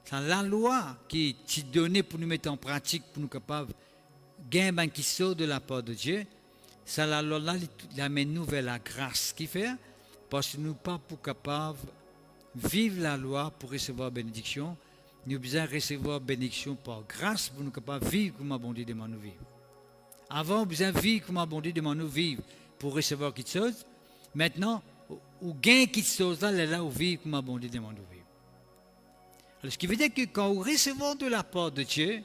c'est la loi qui est donnée pour nous mettre en pratique, pour nous capables de gagner qui sort de la part de Dieu. C'est la loi là qui amène nous vers la grâce qui fait, parce que nous ne sommes pas pour capables de vivre la loi pour recevoir bénédiction. Nous besoin recevoir bénédiction par grâce pour nous capables de vivre comme bon Dieu demande nous vivre. Avant, nous besoin vivre comme bon Dieu demande nous vivre pour recevoir quelque chose. Maintenant, ou gain quelque chose là où vivre comme bon Dieu demande nous vivre. Alors, ce qui veut dire que quand nous recevons de la part de Dieu,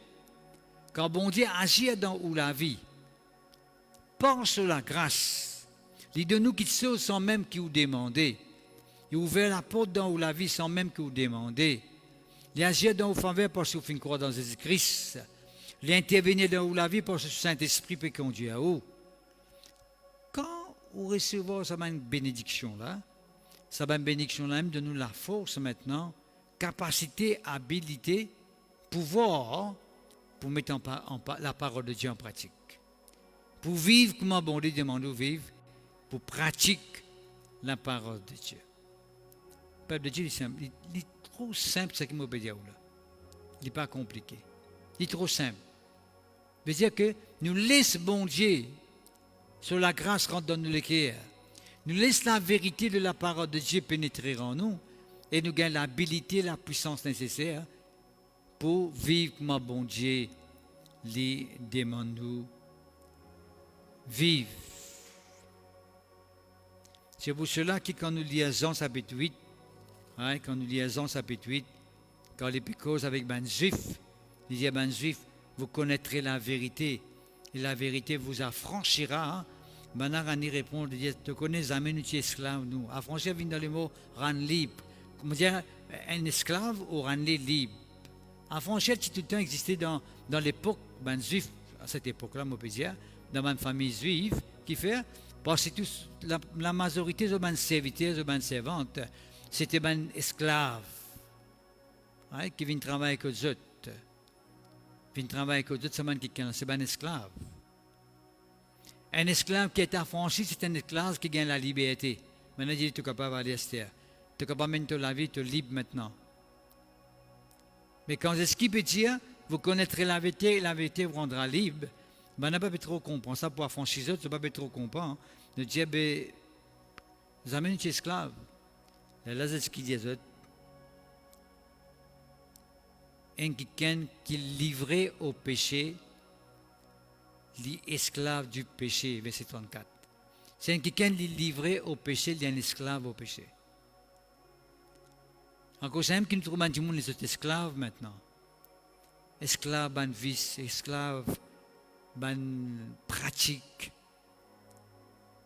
quand bon Dieu agit dans la vie, pense sur la grâce, il donne nous quelque chose sans même qu'il vous demander. Il ouvre la porte dans la vie sans même que vous demander. Il agit dans vos faveurs parce que vous faites croire dans Jésus-Christ. Il intervenir dans la vie parce que le Saint-Esprit peut conduire à vous. Quand vous recevez cette bénédiction-là, cette bénédiction-là même donne nous la force maintenant, capacité, habilité, pouvoir pour mettre la parole de Dieu en pratique. Pour vivre comme bon Dieu demande de vivre, pour pratiquer la parole de Dieu. Le peuple de Dieu est simple. Il est trop simple ce qu'il m'a dit là. Il n'est pas compliqué. Il est trop simple. Ça veut dire que nous laissons bon Dieu sur la grâce rentre dans nous l'équerre. Nous laissons la vérité de la parole de Dieu pénétrer en nous et nous gagnons l'habilité, la puissance nécessaire pour vivre comme bon Dieu les demande nous vivre. C'est pour cela que quand nous lisons chapitre 8, quand nous lisons chapitre 8, quand les causes avec les Juifs, il dit à les Juifs, vous connaîtrez la vérité, et la vérité vous affranchira. Maintenant, Rani répond, il dit, tu connais jamais nous esclaves, nous. Affranchir vient dans le mot rendre libre. Comment dire, un esclave ou rendre libre. Affranchir, qui tout le temps existait dans l'époque, les Juifs, à cette époque-là, on peut dire, dans ma famille juive, qui fait, parce que la majorité de mes serviteurs, de mes servantes, c'était des esclaves qui viennent travailler avec eux autres. Viennent travailler avec eux autres, c'est des esclaves. Un esclave qui est affranchi, c'est un esclave qui gagne la liberté. Maintenant, il dit, tu es capable d'aller à Esther. Tu es capable de mettre la vie, tu es libre maintenant. Mais quand est-ce qu'il peut dire, vous connaîtrez la vérité vous rendra libre. Ben, on n'a pas trop comprendre. Ça, pour affranchir les autres, on n'a pas trop comprendre. De dire, ben, vous amenez une esclave. Là, c'est ce qu'il dit aux autres. Un quelqu'un qui est livré au péché, l'esclave du péché, verset 34. C'est un quelqu'un qui est livré au péché, il est un esclave au péché. Encore c'est même qui nous trouve du monde les autres esclaves maintenant. Esclaves, ban vice, esclaves, ban pratique,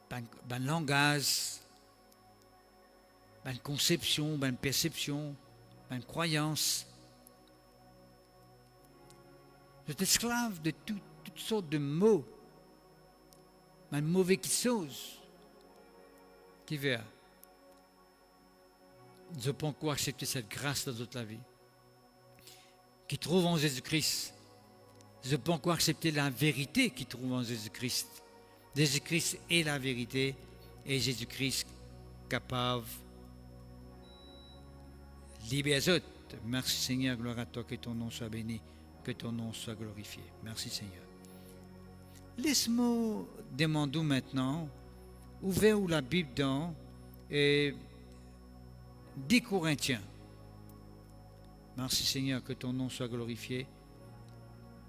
ban langage, ban conception, ban perception, ban croyance. Vous êtes esclaves de toutes sortes de mots, ban mauvais choses qui veut. Je pense qu'on accepter cette grâce dans toute la vie, qui trouve en Jésus-Christ. Je pense qu'on accepter la vérité qui trouve en Jésus-Christ. Jésus-Christ est la vérité et Jésus-Christ capable de libérer les autres. Merci Seigneur, gloire à toi, que ton nom soit béni, que ton nom soit glorifié. Merci Seigneur. Laisse-moi demander maintenant, ouvert la Bible dans 10 Corinthiens. Merci Seigneur, que ton nom soit glorifié,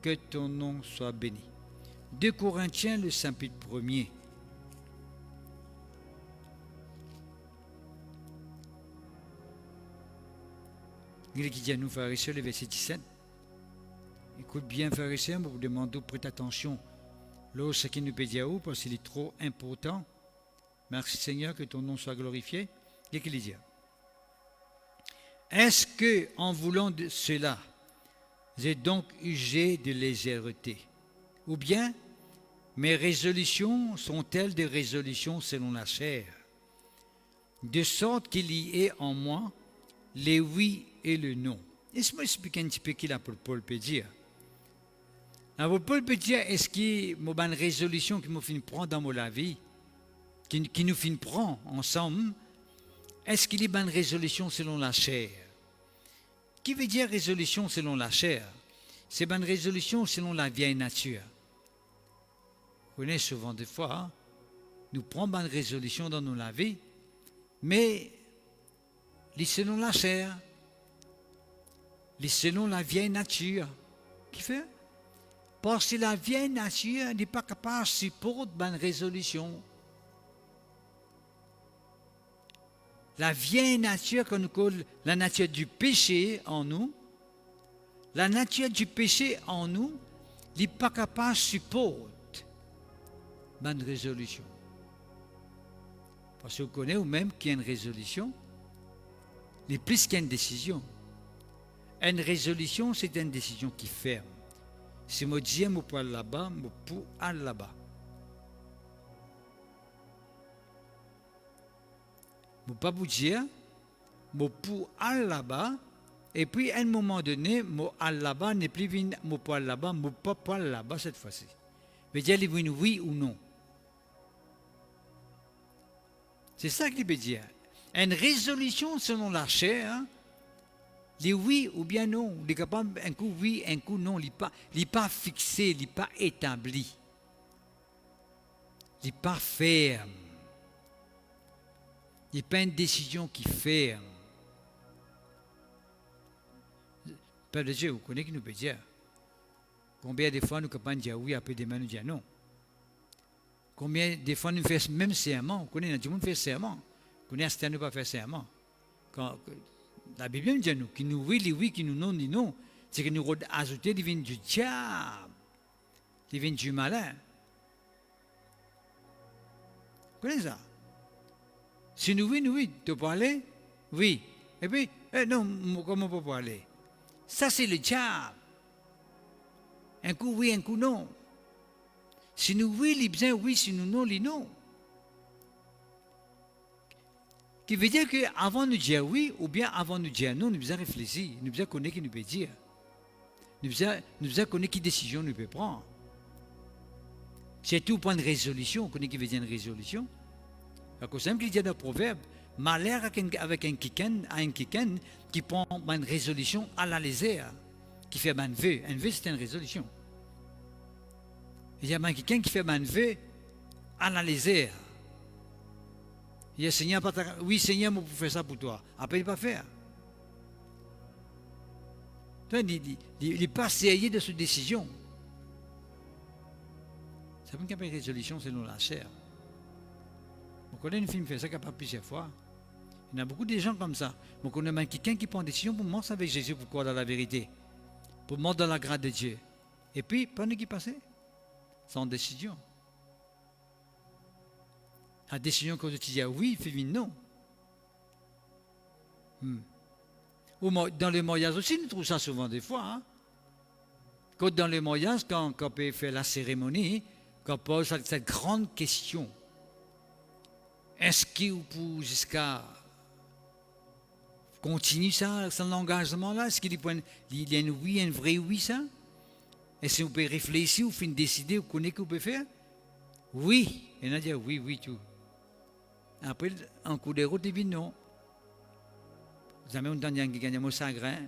que ton nom soit béni. 2 Corinthiens, le chapitre 1er. Il dit à nous, frères et sœurs, le verset 17. Écoute bien, frères et sœurs, vous demandez, prête attention. Là, ce qui nous peut dire, parce qu'il est trop important. Merci Seigneur, que ton nom soit glorifié. Et qu'il dit. Est-ce que, en voulant de cela, j'ai donc usé de légèreté? Ou bien, Mes résolutions sont-elles des résolutions selon la chair, de sorte qu'il y ait en moi les oui et le non. Laisse-moi expliquer un petit peu qui l'apôtre Paul peut dire. L'apôtre Paul peut dire, est-ce qu'il y a une résolution qui me fait prendre dans la vie, qui nous fait prendre ensemble, est-ce qu'il y a une résolution selon la chair? Qui veut dire résolution selon la chair? C'est une résolution selon la vieille nature. Vous connaissez souvent des fois, hein, nous prenons une résolution dans nos vie, mais selon la chair, selon la vieille nature. Qui fait? Parce que la vieille nature n'est pas capable de supporter une résolution. La vieille nature qu'on appelle la nature du péché en nous, la nature du péché en nous n'est pas capable de supporter une résolution. Parce que vous connaissez ou même qu'il y a une résolution, n'est plus qu'une décision. Une résolution, c'est une décision qui ferme. Si je dis, je peux aller là-bas, je peux aller là-bas. Je ne peux pas vous dire, je peux aller là-bas, et puis à un moment donné, je aller là-bas, n'est plus venu, je peux aller là-bas, je ne peux pas aller là-bas cette fois-ci. Je veux dire, il veut oui ou non. C'est ça qu'il veut dire. Une résolution selon la chair, les oui ou bien non, il est capable un coup oui, un coup non, il n'est pas fixé, il n'est pas établi. Il n'est pas ferme. Il n'est pas une décision qui ferme. Père de Dieu, vous connaissez qui nous peut dire? Combien de fois nous sommes capables de dire oui, après demain nous dire non? Combien de fois nous faisons même serment? Vous connaissez, tout le monde fait serment. Vous connaissez, ne pas faire serment. Quand la Bible nous dit, qui nous oui, qui nous non, dit non. C'est que nous ajoutons des vignes du diable, des vignes du malin. Vous connaissez ça? Si nous oui, tu peux aller? Oui. Et puis, non, comment on peut pas aller? Ça, c'est le diable. Un coup oui, un coup non. Si nous oui, les bien oui, si nous non, les non. Qui veut dire qu'avant de dire oui, ou bien avant de dire non, nous devons réfléchir, nous devons connaître ce qu'il nous peut dire. Nous devons connaître quelle décision nous peut prendre. C'est tout point de résolution, on connaît qui veut dire une résolution. Parce que c'est qu'il dit dans le proverbe, malheur avec un kiken qui prend une résolution à la légère, qui fait un vœu. Un vœu, c'est une résolution. Il y a un kiken qui fait un vœu à la légère. Il y a Seigneur, oui Seigneur, moi pour faire ça pour toi. Après, il ne va pas faire. Il n'est pas sérieux de cette décision. C'est pas une résolution selon la chair. On connaît une fille qui fait ça capable plusieurs fois. Il y a beaucoup de gens comme ça. On connaît même quelqu'un qui prend une décision pour marcher avec Jésus, pour croire dans la vérité, pour marcher dans la grâce de Dieu. Et puis, pendant qu'il passait, sans décision. La décision quand tu dis oui, il fait non. Dans les mariages aussi, nous trouvons ça souvent des fois. Hein? Quand dans les mariages, quand on peut faire la cérémonie, quand on pose cette grande question, est-ce qu'il peut jusqu'à continuer ça, son engagement-là? Est-ce qu'il y a un oui, un vrai oui, ça? Est-ce qu'on peut réfléchir, ou faire décider, ou connaître ce qu'on peut faire? Oui. Et on a dit oui, tout. Après, un coup de route, il dit non. Vous avez entendu qu'il gagne mon chagrin.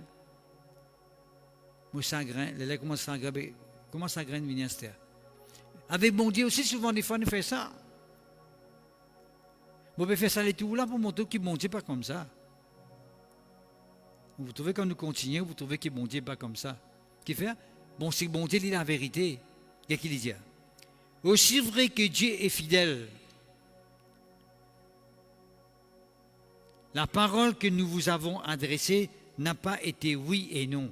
Mon chagrin, les lèvres commencent à graver. Comment ça graine ministère? Avec bon Dieu aussi, souvent, des fois, nous faisons ça. Vous pouvez faire ça les tout là pour montrer que bon Dieu n'est pas comme ça. Vous trouvez quand nous continuons, vous trouvez que bon Dieu n'est pas comme ça. Qui fait? Bon, c'est bon Dieu, il dit la vérité. Qu'est-ce qu'il dit? Aussi vrai que Dieu est fidèle, la parole que nous vous avons adressée n'a pas été oui et non.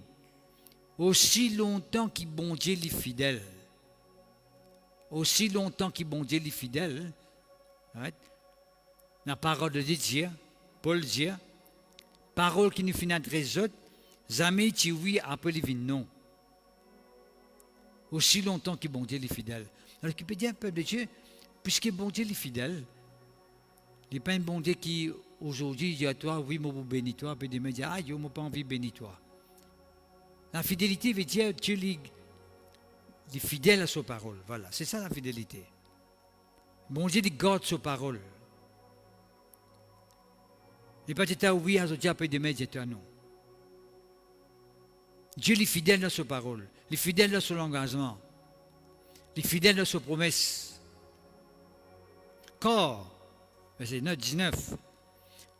Aussi longtemps que bon Dieu est fidèle, aussi longtemps que bon Dieu est fidèle, right? La parole de Dieu, Paul dit, parole qui nous fait adresser, jamais tu oui après les non. Aussi longtemps que bon Dieu est fidèle. Alors tu peux dire, peuple de Dieu, puisque bon Dieu est fidèle, il n'est pas un bon Dieu qui, aujourd'hui, dit à toi, oui, moi, vous bénis toi, puis demain, dit, ah, yo, moi, pas envie de bénir toi. La fidélité veut dire, Dieu est fidèle à sa parole. Voilà, c'est ça la fidélité. Bon Dieu, il garde sa parole. Il n'est pas dit, oui, à Dieu, puis demain, dit, non. Dieu est fidèle à sa parole. Il est fidèle à son engagement. Il est fidèle à ses promesses. Car, verset 19,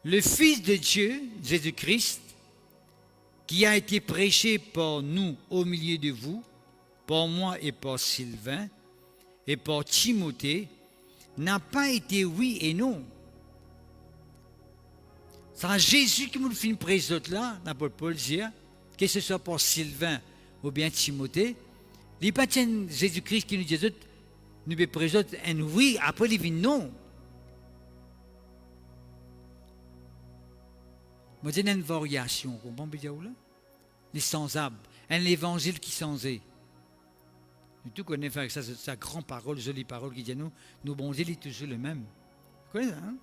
le Fils de Dieu, Jésus-Christ, qui a été prêché par nous au milieu de vous, par moi et par Sylvain, et par Timothée, n'a pas été oui et non. C'est Jésus qui nous fait une présente là, n'importe Paul dit, que ce soit par Sylvain ou bien Timothée, il n'est pas Jésus-Christ qui nous dit, nous présente un oui, après il dit non. Moi, j'ai une variation, vous comprenez là? Les sans-âmes, un évangile qui sans-est. Tout connaît faire ça, sa grande parole, jolie parole qui dit nous bon Dieu, il est toujours le même. Vous connaissez ça, hein?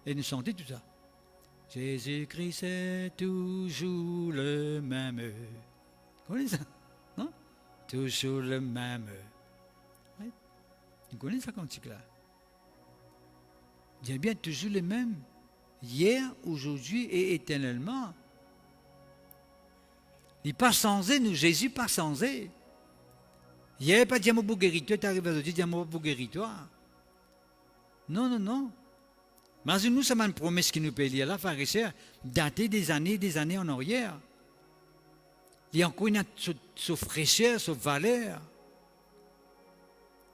Et nous sentez tout ça. Jésus-Christ est toujours le même. Vous connaissez ça? Non? Toujours le même. Ouais. Vous connaissez ça comme ça là? Il est bien toujours le même. Hier, aujourd'hui et éternellement. Il n'est pas changé, nous, Jésus pas changé. Hier, pas dire pour guérir toi, tu arrives à dire pour guérir toi. Non, non, non. Mais nous, c'est une promesse qui nous peut lire là, pharisiens, datée des années en arrière. Il y a encore une fraîcheur, sa valeur.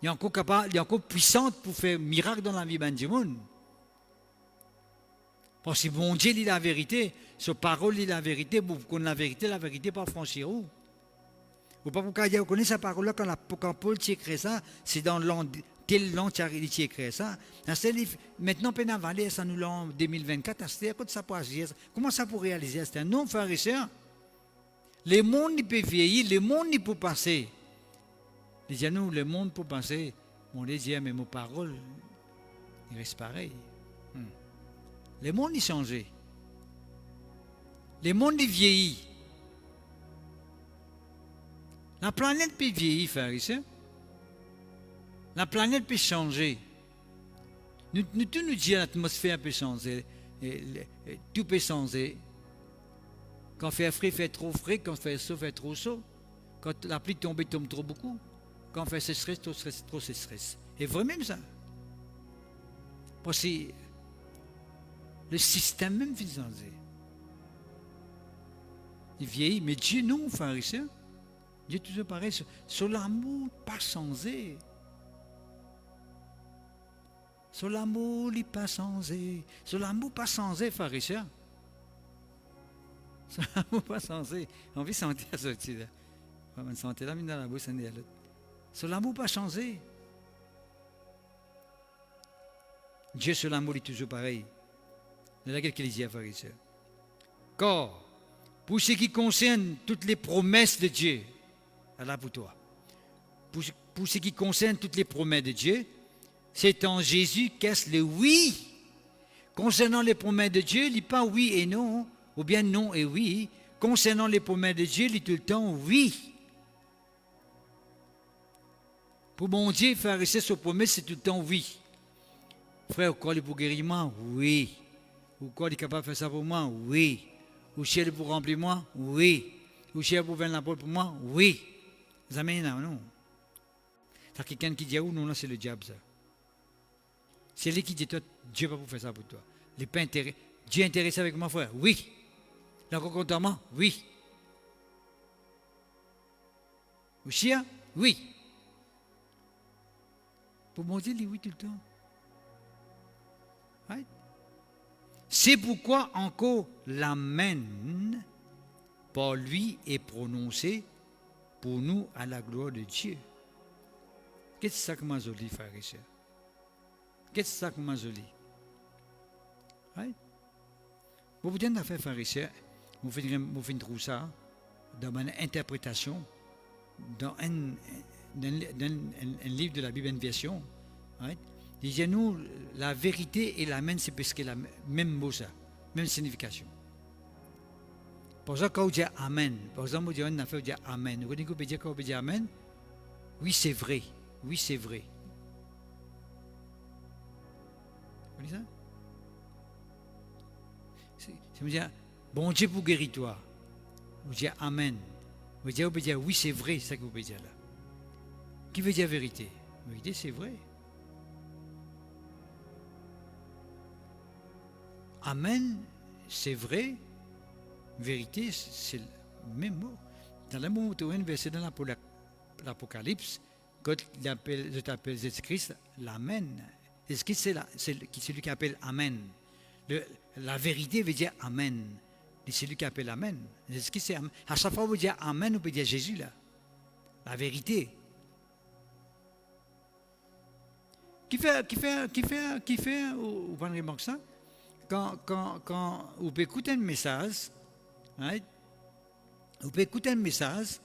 Il est encore capable, il est encore puissante pour faire miracle dans la vie du monde. Parce que bon Dieu dit la vérité, sa parole dit la vérité, pour qu'on la vérité pas franchir où. Ou pas pour qu'on connaisse sa parole là, quand Paul écrit ça, c'est dans tel long qu'il écrit ça. Maintenant, pendant Valais, ça nous l'a en 2024, comment ça pour réaliser? C'est un non pharisien. Le monde il peut vieillir, le monde il peut passer. Il dit nous, le monde peut passer. On dit, mais mes paroles, il reste pareil. Le monde est changé. Le monde est vieilli. La planète peut vieillir, frères et sœurs. La planète peut changer. Tout nous dit l'atmosphère peut changer. Tout peut changer. Quand il fait frais, il fait trop frais. Quand il fait chaud, il fait trop chaud. Quand la pluie tombe, il tombe trop beaucoup. Quand il fait sécheresse, trop sécheresse. Et vraiment ça. Parce que le système même vient changer. Il vieillit, mais Dieu non, frères et sœurs. Dieu est toujours pareil. Sur l'amour, pas changé. Sur l'amour, il n'est pas changé. Sur l'amour, pas changé, frères et sœurs. Sur l'amour, pas changé. On veut sentir à sortir là. On va sentir là, mais dans la bouche, on est à l'autre. Sur l'amour, pas changé. Dieu sur l'amour, il est toujours pareil. C'est là qu'il dit à frères et sœurs. Car, pour ce qui concerne toutes les promesses de Dieu, là pour toi. Pour ce qui concerne toutes les promesses de Dieu, c'est en Jésus qu'est-ce le oui. Concernant les promesses de Dieu, il n'est pas oui et non, ou bien non et oui. Concernant les promesses de Dieu, il est tout le temps oui. Pour mon Dieu, faire essayer ses promesses, c'est tout le temps oui. Frère, quoi, il est pour guérir moi? Oui. Ou quoi, il est capable de faire ça pour moi? Oui. Ou si elle est pour remplir moi? Oui. Ou si elle est pour venir la porte pour moi? Oui. Jamais non. C'est quelqu'un qui dit ah non, là c'est le diable ça. C'est lui qui dit toi, Dieu va pas faire ça pour toi. Il n'est pas intéressé. Dieu est intéressé avec moi, frère? Oui. Il est encore content moi? Oui. Ou chien? Oui. Pour mon Dieu, il dit oui tout le temps. Right? C'est pourquoi encore l'amen par lui est prononcé pour nous à la gloire de Dieu. Qu'est-ce que c'est ça que m'a joli, frère et sœur? Qu'est-ce que c'est ça que m'a joli? Right? Vous dites d'affaire, frère et sœur, vous faites trouver ça dans une interprétation, dans un livre de la Bible, une version, right? Il dit nous, la vérité et l'amen, c'est parce que la même mot, ça, même signification. Par exemple, quand on dit amen, par exemple, on dit une affaire, on dit amen. Vous connaissez quand on dit amen? Oui, c'est vrai. Oui, c'est vrai. Vous connaissez ça? C'est me dire, bon Dieu pour guérir toi. Vous dites amen. Vous dites oui, c'est vrai, c'est ça que vous pouvez dire là. Qui veut dire vérité? Vérité, c'est vrai. Amen, c'est vrai. Vérité, c'est le même mot. Dans le moment où tu as un verset dans l'Apocalypse, quand je t'appelle Jésus-Christ, l'Amen. Jésus-Christ, c'est celui qui appelle Amen. La vérité veut dire Amen. C'est celui qui appelle Amen. Jésus-Christ, c'est Amen. À chaque fois que vous dites Amen, vous pouvez dire Jésus là. La vérité. Qui fait, vous prenez remarque ça? Quand vous pouvez écouter un message, right? Vous pouvez écouter un message,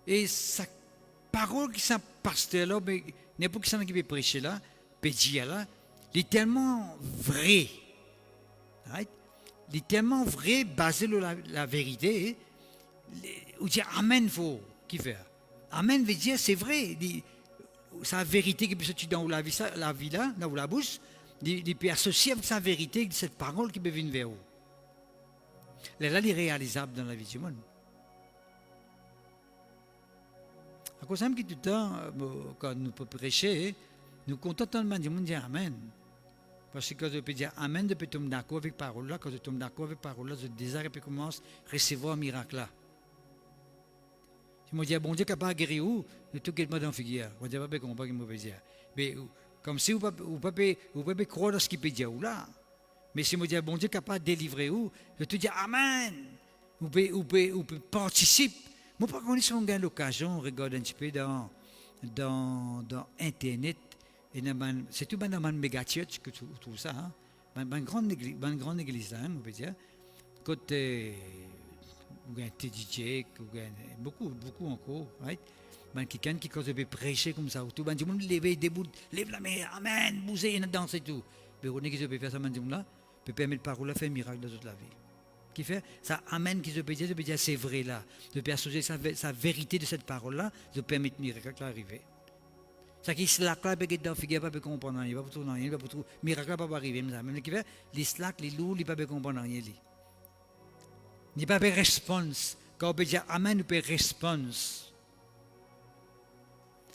et sa parole qui s'en pasteur là, n'importe qui peut prêcher là, peut dire là, il est tellement vrai. Right? Il est tellement vrai, basé sur la vérité. Vous dites Amen, faut qui fait. Amen veut dire c'est vrai. C'est la vérité qui peut sortir dans la vie là, dans la bouche. Il peut associer avec sa vérité, avec cette parole qui peut venir vers vous. Là, il est réalisable dans la vie du monde. À cause de tout le temps, quand nous pouvons prêcher, nous contentons de dire Amen. Parce que quand je peux dire Amen, je peux tomber d'accord avec la parole là. Quand je tombe d'accord avec la parole là, je désire et commence à recevoir un miracle là. Si je dis bon Dieu capable de guérir où, je tout quitte moi dans la figure. Je ne sais pas comment je peux dire. Mais comme si vous ne pouvez pas croire dans ce qu'il peut dire là. Mais si je dis bon Dieu capable de délivrer où, je te dis Amen. Vous pouvez participer. Moi, par contre, si on gagne l'occasion, on regarde un petit peu dans Internet. C'est tout dans une méga church que tu trouves ça. Hein? Une grande église, là, on peut dire. Côté, vous gagnez TDJ, vous gagnez beaucoup encore. Right? Quelqu'un qui peut prêcher comme ça. Tout le monde lève debout, lève la main, Amen, bouger, danser et tout. Mais on est qui peut faire ça, là, peut permettre parole à faire un miracle dans toute la vie. Qui fait ça, Amen, qui se peut dire c'est vrai là. De peut associer sa vérité de cette parole-là, de permettre miracle d'arriver. Ça qui slack là, peut être figure pas comprendre rien, pas tout rien, pas tout miracle pas arriver même qui fait les slack, les lourds, ils pas comprendre rien li. Ni pas réponse. Quand on peut dire Amen, on peut réponse.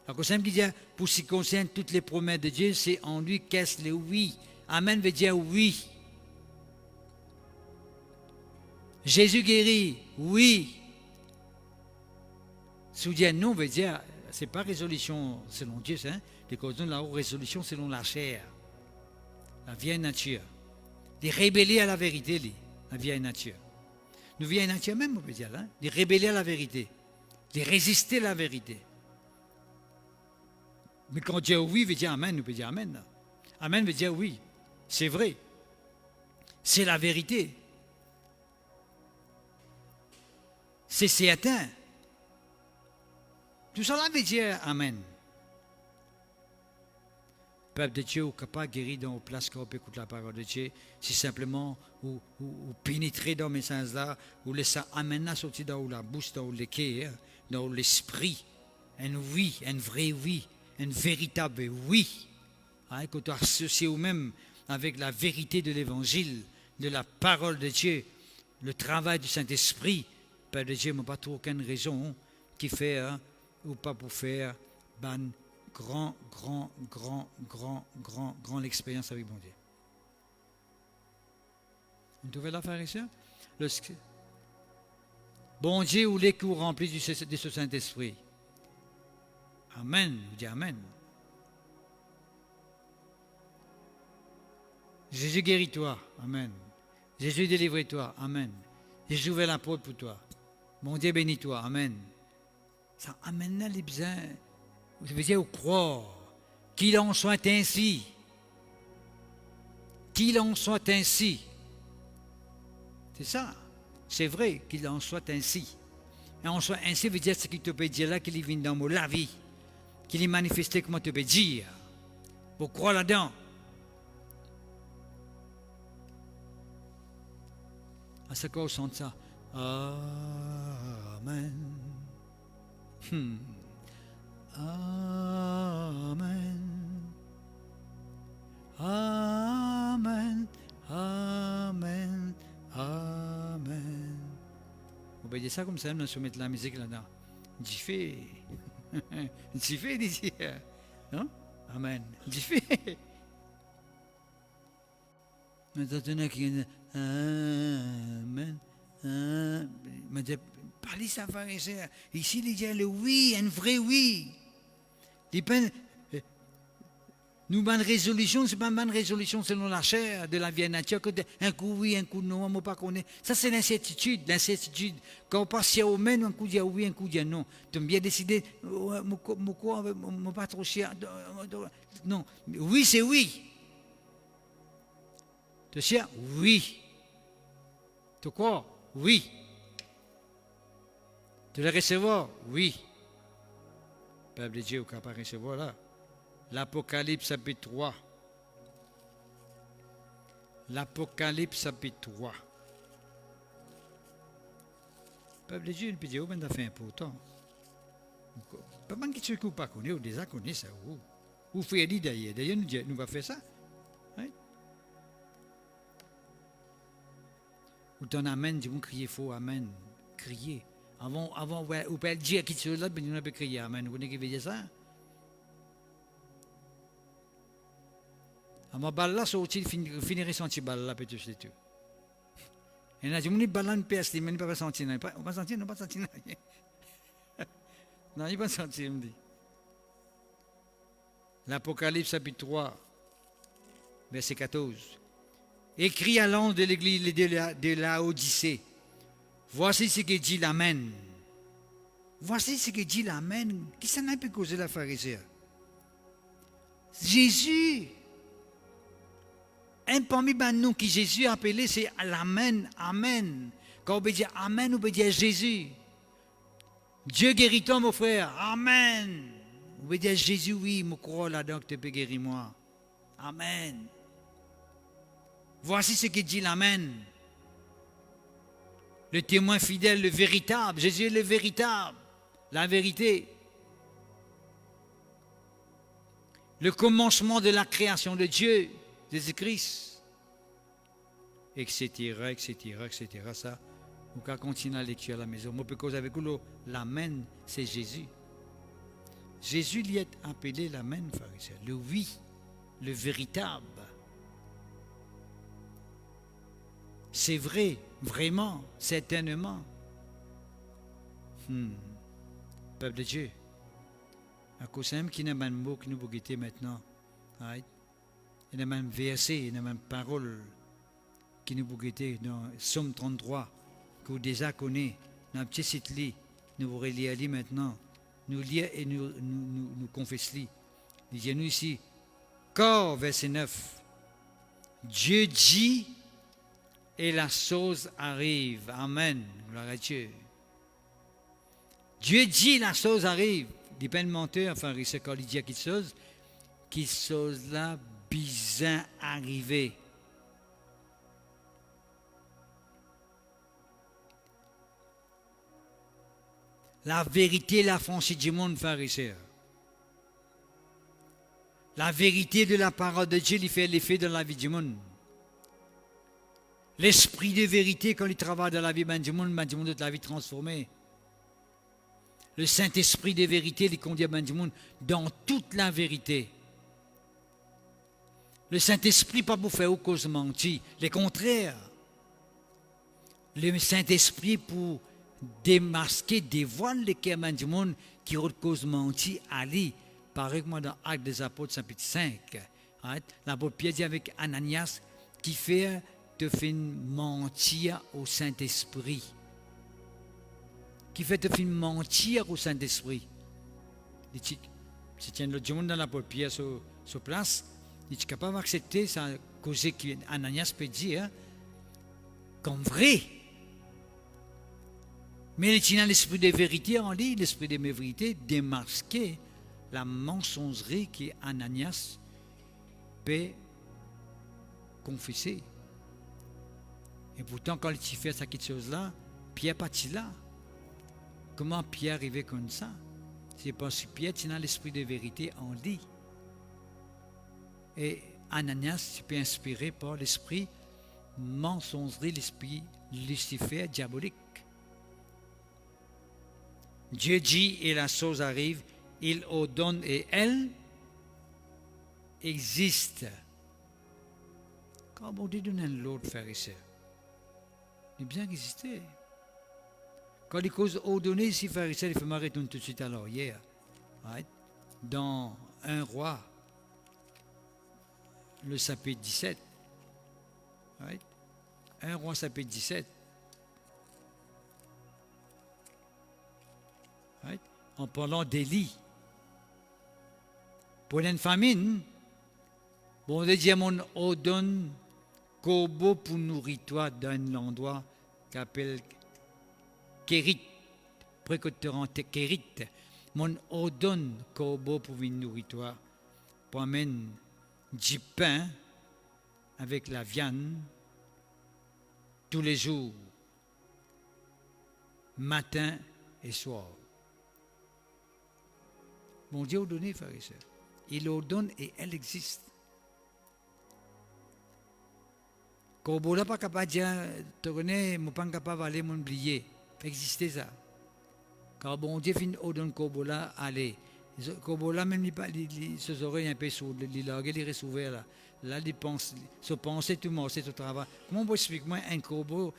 Alors c'est qui dit pour ce qui concerne toutes les promesses de Dieu, c'est en lui qu'est-ce le oui. Amen veut dire oui. Jésus guérit, oui. Si vous dites non, veut dire c'est pas résolution selon Dieu, hein? Les causes de la résolution selon la chair, la vieille nature. De rébeller à la vérité, la vieille nature. Nous vieille nature même, on peut dire, hein? De rébeller à la vérité, de résister à la vérité. Mais quand Dieu oui veut dire Amen, on peut dire Amen. Là. Amen veut dire oui, c'est vrai, c'est la vérité. C'est certain. Tout cela veut dire Amen. Le peuple de Dieu est capable de guérir dans les places où on peut écouter la parole de Dieu. C'est simplement ou pénétrer dans le message là, ou laisser Amen sortir dans la bouche, dans le cœur, dans l'esprit. Un oui, un vrai oui, un véritable oui. Hein, quand tu associes vous-même avec la vérité de l'évangile, de la parole de Dieu, le travail du Saint-Esprit, le Père de Dieu n'a pas trop aucune raison qui fait ou pas pour faire une grande expérience avec mon Dieu. Vous trouvez là, frère et sœur? Bon Dieu, ou les cours remplis de ce Saint-Esprit. Amen, vous dites Amen. Jésus guérit-toi, Amen. Jésus délivre-toi, Amen. Jésus ouvre la porte pour toi. Mon Dieu bénis-toi, Amen. Ça amène les besoins. Je veux dire, croire qu'il en soit ainsi. Qu'il en soit ainsi. C'est ça. C'est vrai qu'il en soit ainsi. Et en soit ainsi veut dire ce qu'il te peut dire là, qu'il vient dans la vie. qu'il est manifesté, comment tu peux dire, pour croire là-dedans. À ce qu'on chante ça. Amen. Amen. Amen. Amen. Amen. Vous voyez ça comme ça, nous allons mettre la musique là-dedans. J'y fais. J'y fais d'ici. Non? Amen. J'y fais. Maintenant, qui Amen. Mais parlez ça, pharisien. Ici, il y a le oui, un vrai oui. Nous, bonne résolution, ce n'est pas une bonne résolution selon la chair de la vieille nature, que un coup oui, un coup non, on ne pas connaître. Ça, c'est l'incertitude. Quand on passe au même, un coup dit oui, un coup dit non. Tu as bien décidé, mon pas trop cher. Non, oui, c'est oui. Tu sais, oui. Tu crois? Oui. Tu le recevoir? Oui. Peuple de Dieu, on peut recevoir là. L'Apocalypse chapitre 3. L'Apocalypse chapitre 3. Peuple de Dieu, il peut dire, on a fait important. Pas mal qui ne pas connaître, ou déjà connaît ça. Ou fait dit d'ailleurs. D'ailleurs, nous va faire ça. Oui. Ou ton amen, tu vas crier faux, amen. Crier. Avant, vous pouvez dire quelque chose là, mais on peut crier amen. Vous voyez qui veut dire ça? Ma balle là, sorti, finirait sentir balle là, peut-être c'est tout. Et là, je me dis, balle là, une pièce, mais il ne peut pas sentir. On va pas sentir, non, pas sentir. Non, il ne peut pas sentir, il me dit. L'Apocalypse chapitre 3, verset 14. Écrit à l'ange de l'église de la Odyssée. Voici ce que dit l'Amen. Voici ce que dit l'Amen. Qui s'en a pu causer la pharisien? Jésus. Un parmi les noms que Jésus a appelé, c'est l'Amen. Amen. Quand on peut dire Amen, on peut dire Jésus. Dieu guérit-toi, mon frère. Amen. On peut dire Jésus, oui, mon croix là-dedans que tu peux guérir moi. Amen. Voici ce que dit l'Amen. Le témoin fidèle, le véritable. Jésus est le véritable. La vérité. Le commencement de la création de Dieu. Jésus-Christ, etc., etc., etc. Ça, vous pouvez continuer la lecture à la maison. Moi, parce que avec vous, l'Amen, c'est Jésus. Jésus lui est appelé l'Amen, pharisien. Le oui, le véritable. C'est vrai, vraiment, certainement. Peuple de Dieu. À cause même qui n'a pas de mot qui nous peut guetter maintenant. Right? Il y a même verset, il y a même parole qui nous bougeait dans Somme 33, que vous déjà connaissez, dans un petit site-là, nous vous relire maintenant, nous lire et nous confesser. Lisez-nous ici, Corps, verset 9. Dieu dit et la chose arrive. Amen. Gloire à Dieu. Dieu dit la chose arrive. Il n'est pas un menteur, enfin, quand il dit quelque chose là, bizarre arrivé. La vérité, la franchise du monde, pharisien. La vérité de la parole de Dieu, il fait l'effet dans la vie du monde. L'esprit de vérité, quand il travaille dans la vie du monde de la vie transformée. Le Saint-Esprit de vérité, il conduit du monde dans toute la vérité. Le Saint-Esprit pas pour faire aux causes mentir. Le contraire. Le Saint-Esprit pour démasquer, dévoiler les cœurs du monde qui ont cause mentir à lui. Pareil que moi dans Actes des Apôtres, chapitre 5. L'apôtre Pierre dit avec Ananias qui fait te faire mentir au Saint-Esprit. Qui fait te faire mentir au Saint-Esprit. Si tu as l'autre monde dans l'apôtre Pierre sur place, il est capable d'accepter ça, cause qu'Ananias peut dire comme vrai. Mais il tient l'esprit de vérité en lui, l'esprit de vérité démasqué la mensongerie qu'Ananias peut confesser. Et pourtant, quand il fait cette chose-là, Pierre n'est pas là. Comment Pierre arrivait comme ça? C'est parce que Pierre tient l'esprit de vérité en lui. Et Ananias, tu peux inspiré par l'esprit mensonger, l'esprit Lucifer diabolique. Dieu dit et la chose arrive, il ordonne et elle existe. Quand Dieu donne l'autre frère et sœur, il bien existé. Quand il cause ordonner ici, frère et sœur, il faut m'arrêter tout de suite à l'arrière. Right? Dans un roi, le chapitre 17. Right? Un roi chapitre 17. Right? En parlant d'Élie. Pour une famine, bon Dieu dit mon ordonne corbeau pour nourrir toi dans endroit qu'appelle Kérit, précoteur Kérit. Mon ordonne corbeau pour venir nourrir toi, pour amener du pain avec la viande tous les jours, matin et soir. Mon Dieu a donné, frère et sœur. Il ordonne et elle existe. Corbeau là pas capable de dire, tu connais, je ne suis pas capable d'aller m'oublier. Existait ça. Car bon Dieu fin ordonne corbeau là, allez. Corbeau là même ses oreilles un peu sourdes, il reste ouvert là. Là, il pense, se penser tout mort, c'est tout travail. Comment vous expliquez-moi un corbeau?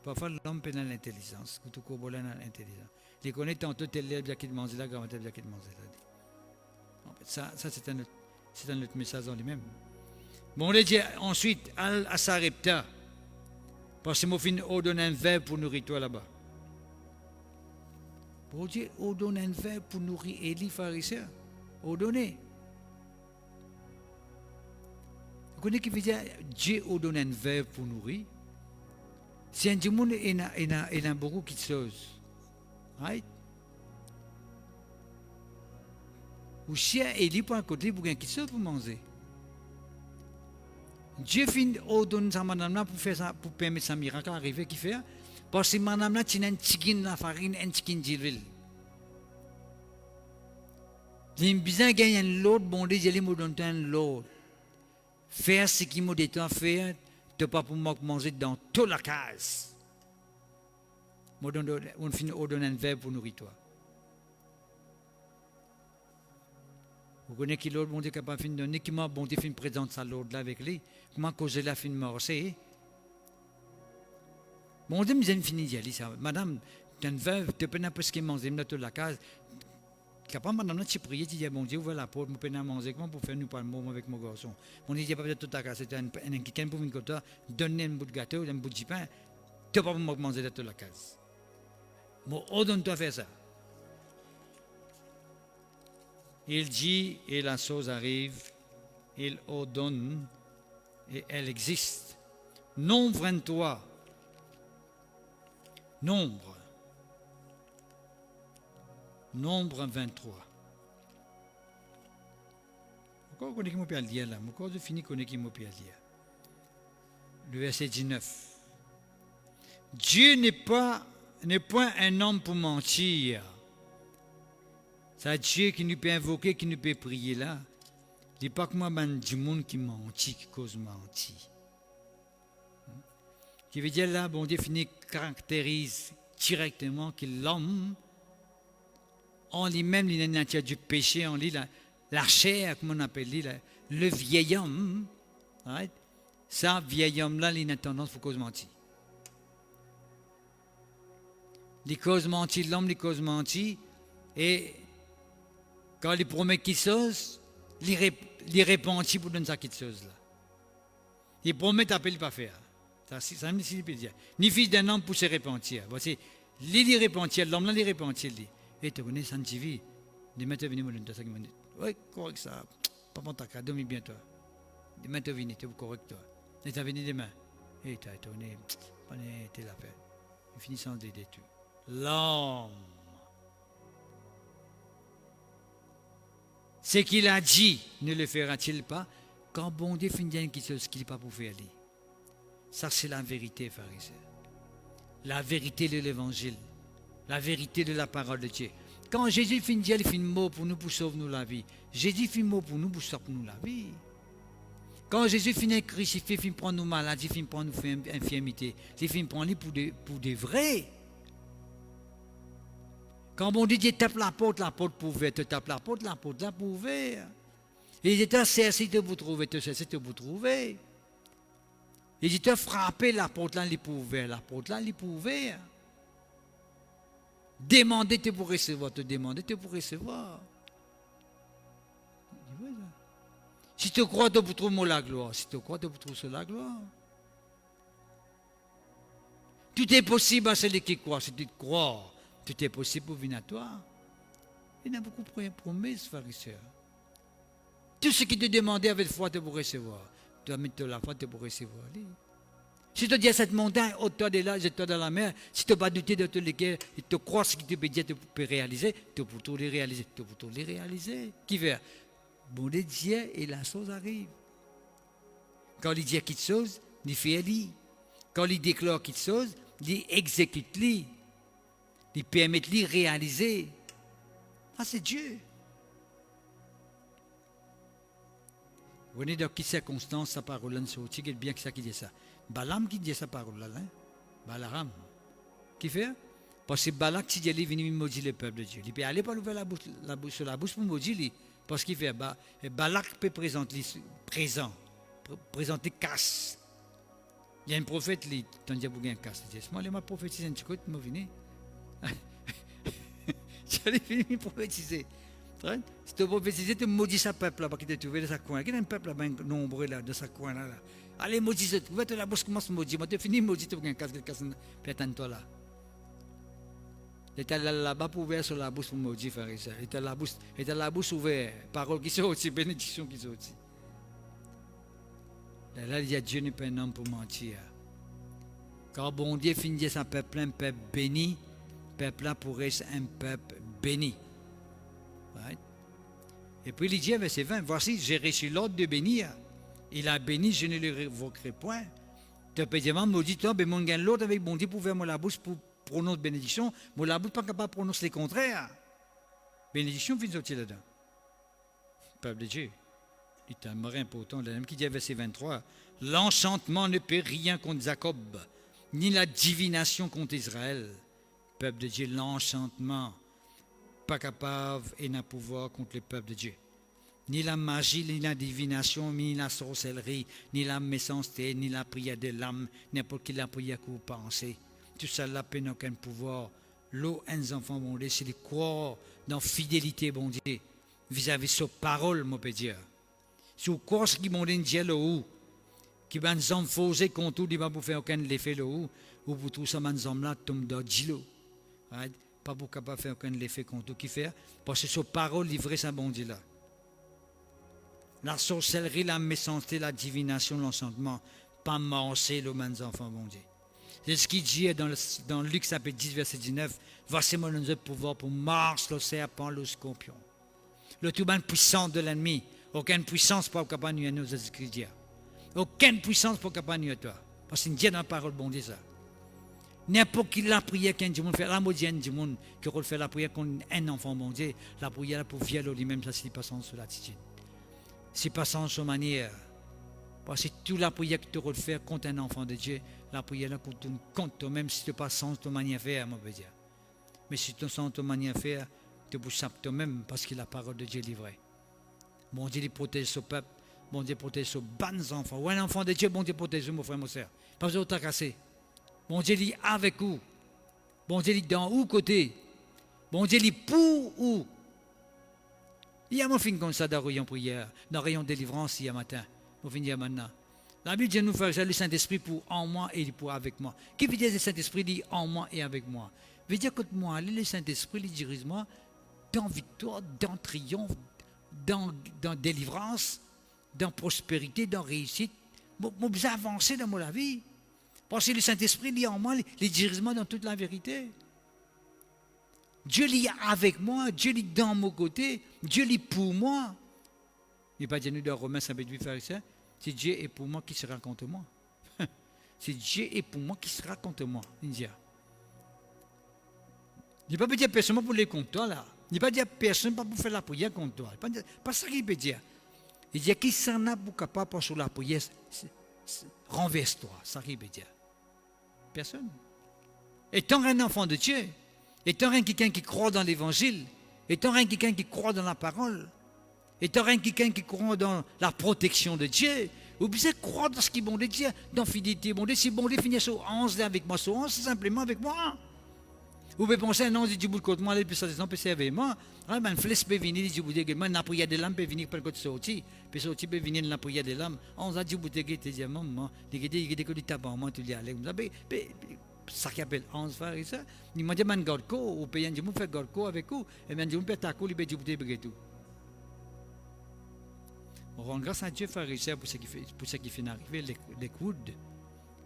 Parfois l'homme peut dans l'intelligence, tout corbeau là dans l'intelligence. Il connaît tantôt tel lèvre qui mange là, grand tel qui mange là. Ça c'est un autre message en lui-même. Bon, on dit ensuite à Sarepta, parce que mon fin ordonne un verre pour nourrir toi là-bas. Bon Dieu ordonne un verre pour nourrir Élie pharisien. Ordonné. Vous connaissez qui veut dire Dieu ordonne un verre pour nourrir? C'est un monde il a beaucoup de choses. Right? Ou si Élie pour un côté pour quelque chose pour manger. Dieu fin ordonne sa madame là pour faire ça, pour permettre ça miracle arriver qui fait parce que madame là tient un chicken la farine un chicken d'huile. J'ai besoin de gagner l'autre bon Dieu je me donne un l'autre. Faire ce qui m'a dit à faire, tu pas pour manger dans toute la case. On finit ordonne un verre pour nourrir toi. Vous connaissez qui l'autre bon Dieu capable de donner, qui m'a bon Dieu fin présente ça l'autre là avec lui. Comment causer la fin marcher? Bon Dieu me dit fini d'y aller ça. Madame, tu es une veuve, tu peux n'importe ce qui manger dans toute la case. Capable madame tu pries, tu dis bon Dieu ouvre la porte, je peux manger comment pour faire nous pas le mot avec mon garçon. Bon Dieu il pas toute la case, c'est un quelqu'un pour une côté, donner un bout de gâteau, un bout de pain, tu pas pour manger dans toute la case. Bon, ordonne-toi faire ça. Il dit et la chose arrive, il ordonne et elle existe. Nombre 23. Nombre 23. Pourquoi vous connaissez qui m'a dire là? Pourquoi je finis connaître qui m'a dire? Le verset 19. Dieu n'est point un homme pour mentir. C'est Dieu qui nous peut invoquer, qui nous peut prier là. Il n'est pas que moi, du monde qui mentit, qui cause mentir. Qui veut dire là, bon Dieu finit caractérise directement que l'homme, en lui-même, il a une nature du péché, en lui, la chair, comme on appelle lui, le vieil homme, right? Ça, vieil homme-là, il a une tendance pour cause mentir. Il cause mentir, l'homme, il cause mentir, et quand il promet quelque chose, il repentit pour donner ça quelque chose là. Il promet d'appeler pas faire. Ça me dit dire. Ni fils d'un homme pour se repentir. Voici, il repentir, l'homme là il repentir. Et tu connais ça tu vis. Les maîtres venus me donner ça qui me dit. Oui, correct ça. Papa ta cas, dormi bien toi. Les maîtres venus, tu es correct toi. Et tu as venu demain. Et tu as étonné, pas été la paix. Il finit sans détruire. L'homme. Ce qu'il a dit, ne le fera-t-il pas? Quand bon Dieu finit quelque chose qu'il n'est pas pour faire. Ça, c'est la vérité, pharisien. La vérité de l'évangile. La vérité de la parole de Dieu. Quand Jésus finit de dire, il finit mot pour nous, pour sauver nous la vie. Jésus finit mot pour nous, pour sauver nous la vie. Quand Jésus finit crucifié, il finit prendre nos maladies, il finit prendre nos infirmités. Il finit prendre pour des vrais. Quand bon Dieu tape la porte pouvait, te tape la porte la pouvait. Il dit, te chercher de vous trouver, te chercher de vous trouver. Il dit, te frapper la porte là, il pouvait, la porte là, il pouvait. Demander, te pour recevoir, te demander, te pour recevoir. Si tu crois, tu pour trouver la gloire. Si tu crois, tu pour trouver la gloire. Tout est possible à celui qui croit. Si tu crois, tout est possible pour venir à toi. Il y a beaucoup de promesses, pharisiens. Tout ce qui te demandait avec foi, tu pour recevoir. Tu as mis de la foi, tu pour recevoir. Si tu dis à cette montagne, ôte-toi de là, jette-toi dans la mer, si tu n'as pas douté de te léguer, et tu crois ce que tu peux dire, tu peux réaliser, tu peux tout les réaliser. Tu peux tout les réaliser. Qui fait? Bon Dieu et la chose arrive. Quand il dit quelque chose, il fait lui. Quand il déclare quelque chose, il exécute lui. Il permet de lui réaliser. Ah, c'est Dieu. Vous voyez dans quelle circonstance sa parole est sortie, quel bien que ça qui dit ça. Balaam qui dit sa parole là, hein? Balaam. Qui fait? Parce que Balaam, si Dieu est venu maudire le peuple de Dieu. Il peut aller pas ouvrir la bouche pour maudire lui. Parce qu'il fait, Balak peut présenter casse. Il y a un prophète, il t'en dit qu'il y a un casse. Il dit, moi, je vais prophétiser un petit coup, je vais venir. J'allais venir prophétiser. Si tu prophétises, tu maudis ce peuple là, parce que tu trouves dans sa coin. Il y a un peuple là, nombreux là, dans sa coin là. Allez, maudis, tu vas te la bouche, commence à maudire. Moi, tu finis maudire, tu vas un casse, puis attends-toi là. Il était là-bas pour ouvrir sur la bouche pour maudire, pharisien. Il était la bouche ouverte, parole qui sortit, bénédiction qui sortit. Là, il y a Dieu n'est pas un homme pour mentir. Quand bon Dieu finit son peuple, un peuple béni, peuple là pourrait être un peuple béni. Right? Et puis il dit, verset 20, voici, j'ai reçu l'ordre de bénir. Il a béni, je ne le révoquerai point. Tu peux dire, maudit, toi, ben mon gain l'autre avec bon Dieu pour faire moi la bouche pour prononce bénédiction, mais la bouche n'est pas capable de prononcer les contraires. Bénédiction, vient sortir là-dedans. Peuple de Dieu. Il est un marin important. Le même qui dit, verset 23, l'enchantement ne peut rien contre Jacob, ni la divination contre Israël. Peuple de Dieu, l'enchantement, pas capable et n'a pouvoir contre le peuple de Dieu. Ni la magie, ni la divination, ni la sorcellerie, ni la méchanceté, ni la prière de l'âme, n'importe quelle la prière que vous pensez. Tout ça n'a aucun pouvoir. L'eau, un enfant, bon Dieu, c'est de croire dans la fidélité, bon Dieu, vis-à-vis de sa parole, mon peut dire. Si vous croyez ce qui m'ont dit là-haut, qui va nous enfoncer contre tout, il va vous faire aucun effet là-haut, ou pour tout ça, nous hommes là, tombe dans l'eau. Pas pour capable faire aucun effet contre tout qui fait, parce que sa parole livrée, ça, bon Dieu là. La sorcellerie, la méchanceté, la divination, l'enchantement, pas marcher, les enfants, bon Dieu. C'est ce qu'il dit dans Luc chapitre 10, verset 19. Voici mon pouvoir pour marcher le serpent, le scorpion. Le tout bien puissant de l'ennemi. Aucune puissance pour capable de nuire nos Jésus-Christ. Aucune puissance pour capable de nuire toi. Parce qu'il dit dans la parole, bon Dieu ça. N'importe qui la prière qu'un monde fait, la maudit du monde qui fait la prière contre un enfant, bon Dieu, la prière pour violer lui-même, ça c'est pas sans l'attitude. C'est pas sans sa manière. Parce que toute la prière que tu veux faire contre un enfant de Dieu, la prière là contre toi-même, si tu n'as pas sens ton manière de faire, moi, je veux dire. Mais si tu sens ton manière de faire, tu peux saper toi-même parce que la parole de Dieu est livrée. Bon Dieu, il protège son peuple. Bon Dieu, protège son bons enfants. Ou un enfant de Dieu, bon Dieu, protège mon frère, mon soeur. Pas besoin de t'acasser. Bon Dieu, il est avec vous. Bon Dieu, il est dans où côté. Bon Dieu, il est pour où. Il y a mon fin comme ça dans le rayon prière, dans le rayon délivrance, il y a matin. On finit maintenant. La Bible dit nous faire le Saint-Esprit pour en moi et pour avec moi. Qui veut dire le Saint-Esprit dit en moi et avec moi? Veut dire que moi, le Saint-Esprit il dirige moi dans victoire, dans triomphe, dans délivrance, dans prospérité, dans réussite. Je avancer dans ma vie. Parce que le Saint-Esprit dit en moi, il dirige moi dans toute la vérité. Dieu est avec moi, Dieu est dans mon côté, Dieu est pour moi. Il n'est pas dit nous dans Romains 5:8 pharisiens, si Dieu est pour moi, qui sera contre moi? Si Dieu est pour moi, qui sera contre moi? Il dit. Il ne peut pas dire personne pour les contre toi là. Il ne peut pas dire personne pour faire la prière contre toi. Pas ça qu'il peut dire. Il dit qui s'en a pour capable pour sur la prière, renverse-toi. Ça qu'il peut dire. Personne. Étant un enfant de Dieu, étant un quelqu'un qui croit dans l'évangile, étant un quelqu'un qui croit dans la parole, étant un quelqu'un qui croit dans la protection de Dieu, vous pouvez croire dans ce qui est bon de Dieu, dans fidélité bon Dieu. Si bon Dieu finit sur 11 avec moi, sur 11, c'est simplement avec moi. Vous pouvez penser, non, du bout de côté, moi, puis ça, c'est peut servir moi. Ah, ben, flèche peut venir, du bout de côté, la prière de l'âme peut venir par le côté sorti, puis sorti peut venir la prière de l'âme. On a dit, bout de côté, tu dis, maman, il y a des tabac, moi, tu dis, allez, ça qui appelle 11 frères, ça. Il m'a dit, man, gorko, ou payant, je me fais gorko avec vous, et bien, je me fais taco, il peut du bout de côté, tout. On rend grâce à Dieu, frère et sœurs, pour ce qui fait arriver les coudes.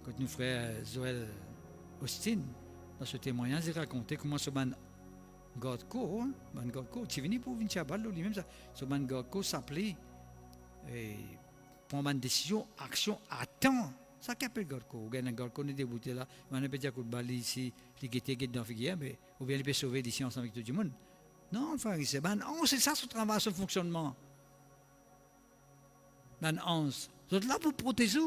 Quand nous frère Joël Austin, dans ce témoignage, il racontait comment ce man Godko, tu venu pour venir à lui-même, ce man Godko s'appelait pour une décision, action à temps. Ça qu'appelle Godko. Ou bien Godko n'est débouté là, on peut dire que le bal ici, il était dans figure, mais ou bien il peut sauver d'ici ensemble avec tout le monde. Non, frère et sœurs, c'est ça ce travail, ce fonctionnement. Dans 11, vous êtes là pour protéger.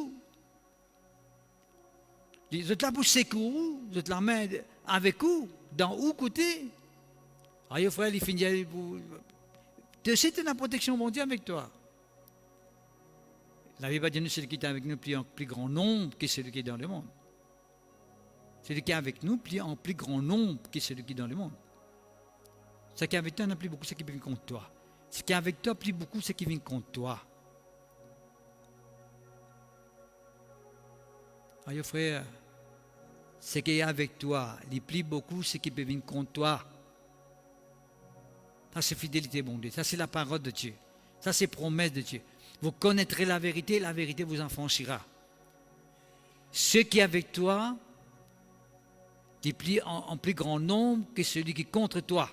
Vous êtes là pour secourir. Vous êtes là avec vous. Dans où côté? Aïe, frère, il finit pour. Tu sais, tu as la protection mondiale avec toi. La Bible dit nous, c'est celui qui est avec nous en plus grand nombre que celui qui est dans le monde. Celui qui est avec nous en plus grand nombre que celui qui est dans le monde. Ce qui est avec toi, n'a plus beaucoup, ce qui vient contre toi. Ce qui est avec toi, plus beaucoup, ce qui vient contre toi. Aïe frère, ce qui est avec toi, il plie beaucoup ce qui peut venir contre toi. Ça c'est fidélité, bon Dieu. Ça c'est la parole de Dieu. Ça c'est promesse de Dieu. Vous connaîtrez la vérité vous affranchira. Ce qui est avec toi, il plie en plus grand nombre que celui qui est contre toi.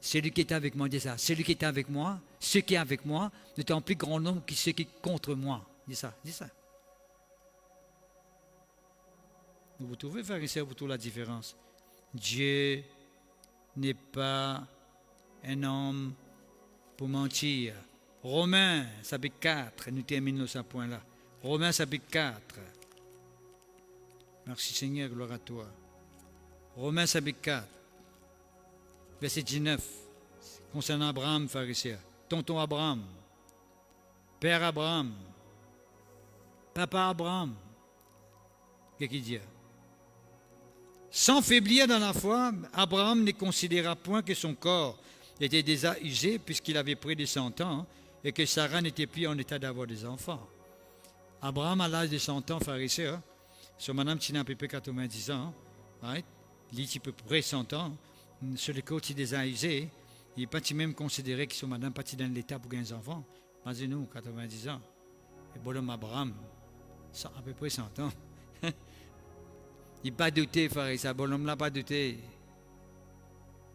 Celui qui est avec moi, dis ça. Celui qui est avec moi, ceux qui est avec moi, est en plus grand nombre que ceux qui sont contre moi. Dis ça, dis ça. Vous trouvez, frère et sœurs, vous trouvez la différence. Dieu n'est pas un homme pour mentir. Romains, chapitre 4, nous terminons ce point-là. Romains, chapitre 4. Merci Seigneur, gloire à toi. Romains, chapitre 4. Verset 19, concernant Abraham, frère et sœurs. Tonton Abraham, père Abraham, papa Abraham. Qu'est-ce qu'il dit? Sans faiblir dans la foi, Abraham ne considéra point que son corps était déjà usé puisqu'il avait près de 100 ans et que Sarah n'était plus en état d'avoir des enfants. Abraham, à l'âge de 100 ans, frère et sœurs, son madame tient à peu près 90 ans, right? Il est à peu près 100 ans. Sur le côté des usés, il n'est pas même considéré que son madame partit dans l'état pour gagner des enfants. Imaginez-nous, 90 ans. Et bon Abraham, à peu près 100 ans. Il n'a pas douté, frère, ça, bon homme n'a pas douté.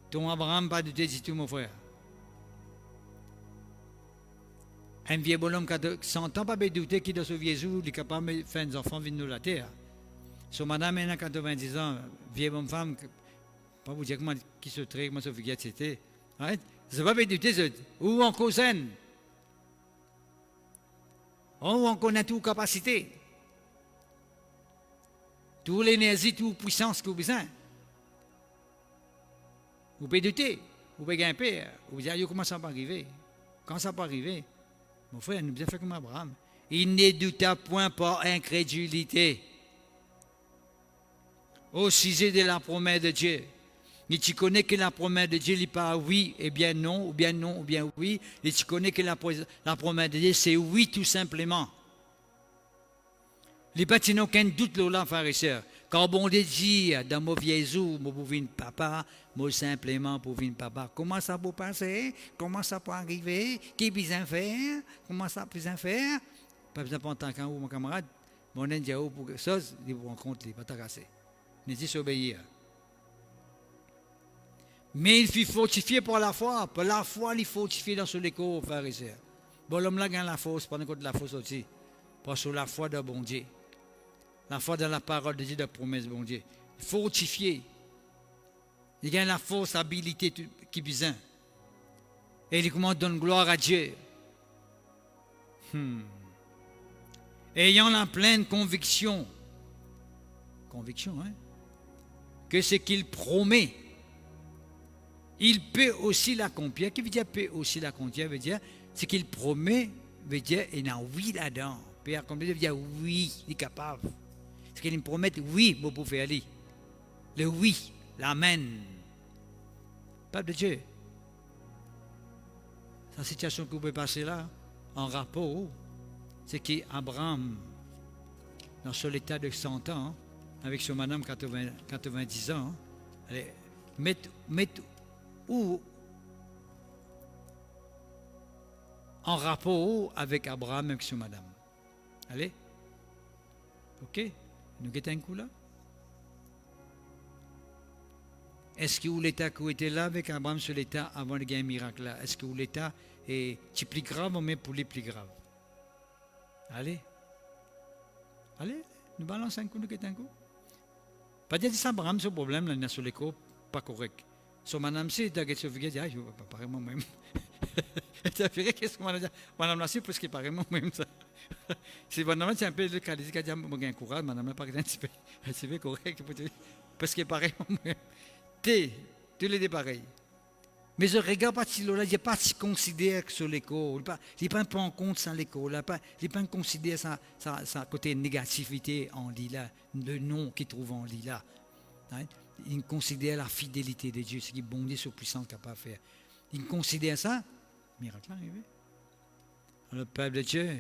Ton Abraham n'a pas douté du tout, mon frère. Un vieux bonhomme qui a 100 ans, pas douté qu'il doit sauver Jésus, il est capable de faire des enfants venir de la terre. Son madame, elle a 90 ans, vieille bonne femme, pas vous dire comment qui se traite, comment se fait c'était. C'est pas douté, où on cautionne. Où on connaît toute capacité. Toute l'énergie, toute puissance que vous avez besoin. Vous pouvez douter, vous pouvez grimper, vous pouvez dire comment ça va arriver. Quand ça va arriver, mon frère, nous devons faire comme Abraham. Il ne douta point par incrédulité au sujet de la promesse de Dieu. Mais tu connais que la promesse de Dieu n'est pas oui et bien non, ou bien oui. Et tu connais que la promesse de Dieu, c'est oui tout simplement. Il n'y a pas aucun doute là, frères et sœurs. Quand bon Dieu dit dans mon vieil jour, moi pour venir papa, moi simplement pour venir papa. Comment ça peut passer? Comment ça peut arriver? Qui besoin faire? Comment ça besoin faire? Pas besoin de prendre un ou mon camarade. Mon Dieu, pour que ça, il vous rencontre, il va t'agacer. Il dit s'obéir. Mais il fut fortifié par la foi. Par la foi, il est fortifié dans son écho, frères et sœurs. Bon, l'homme là gagne la force, pendant que la force aussi. Parce que la foi de bon Dieu. La foi dans la parole de Dieu, de la promesse de bon Dieu. Fortifié. Il gagne la force, l'habilité qui besoin. Et il commence à donner gloire à Dieu. Ayant la pleine conviction, hein, que ce qu'il promet, il peut aussi l'accomplir. Qui veut dire peut aussi l'accomplir? Veut dire ce qu'il promet, veut dire il y a oui là-dedans. Peut accomplir, veut dire oui, il est capable. Ce qu'il me promet, oui, vous pouvez aller. Le oui, l'amen. Peuple de Dieu. La situation que vous pouvez passer là, en rapport, c'est qu'Abraham, dans son état de 100 ans, avec son madame 90 ans, met où en rapport avec Abraham avec son madame. Allez. Ok. Nous guettons un coup là. Est-ce que l'état qui était là avec Abraham sur l'état avant de gagner un miracle là? Est-ce que l'état est plus grave ou même pour les plus graves? Allez. Allez. Nous balançons un coup, nous guettons un coup. Pas dire ça, Abraham, ce problème là, il y a sur l'écho pas correct. So, madame, si tu as dit, je ne pas pareil moi-même. Tu as fait qu'est-ce que madame, là, c'est parce qu'il paraît moi-même ça. C'est madame, c'est un peu le cas, il dit, moi, j'ai un courage, madame, par exemple, c'est correct, parce qu'il paraît moi-même. Tu les pareil. Mais je regarde pas si là, il n'est pas si considéré sur l'écho, il n'est pas en compte sans l'écho, il n'est pas considéré sa côté négativité en lit là, le nom qu'il trouve en lit là. Hein? Il considère la fidélité de Dieu, ce qui est bon Dieu, ce puissant capable de faire. Il considère ça, miracle arrivé. Le peuple de Dieu,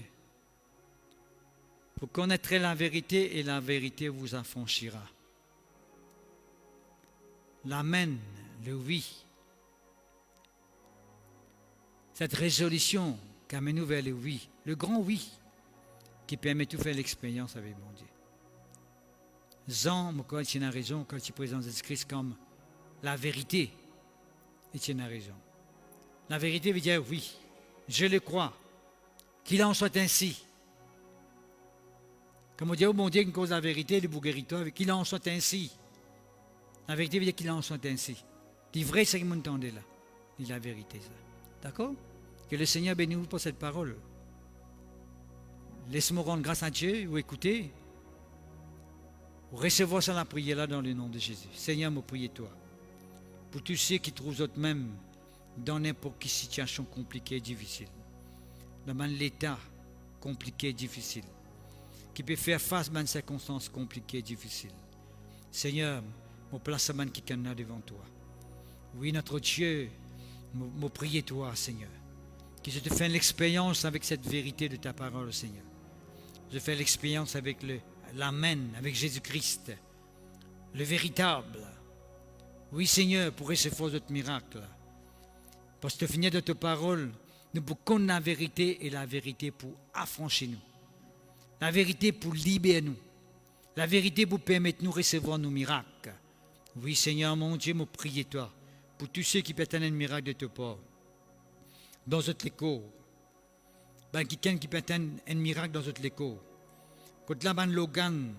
vous connaîtrez la vérité et la vérité vous affranchira. L'amen, le oui. Cette résolution qui amène nous vers le oui, le grand oui, qui permet de faire l'expérience avec mon Dieu. Jean, quand tu as raison, quand tu présentes Jésus-Christ comme la vérité, et tu as raison. La vérité veut dire oui, je le crois, qu'il en soit ainsi. Comme on dit, oh mon Dieu, une cause la vérité, le guérisseur, qu'il en soit ainsi. La vérité veut dire qu'il en soit ainsi. Le vrai, c'est que vous entendez là. C'est la vérité, ça. D'accord? Que le Seigneur bénisse vous pour cette parole. Laisse-moi rendre grâce à Dieu, ou écoutez. Recevoir ça la prière là dans le nom de Jésus. Seigneur, me prie toi. Pour tous ceux qui trouvent eux-mêmes dans n'importe quelle situation compliquée et difficile. Dans l'état compliqué et difficile. Qui peut faire face à une circonstance compliquée et difficile. Seigneur, me place à qui est devant toi. Oui, notre Dieu, me prie toi, Seigneur. Que je te fasse l'expérience avec cette vérité de ta parole, Seigneur. Je fais l'expérience avec l'Amen, avec Jésus-Christ, le véritable. Oui, Seigneur, pour recevoir notre miracle. Parce que finir de ta parole, nous pouvons connaître la vérité et la vérité pour affranchir nous. La vérité pour libérer nous. La vérité pour permettre nous de recevoir nos miracles. Oui, Seigneur, mon Dieu, me prie toi pour tous ceux qui peuvent atteindre un miracle de ta part. Dans notre écho. Quelqu'un qui peut atteindre un miracle dans notre écho. Quand là, Logan,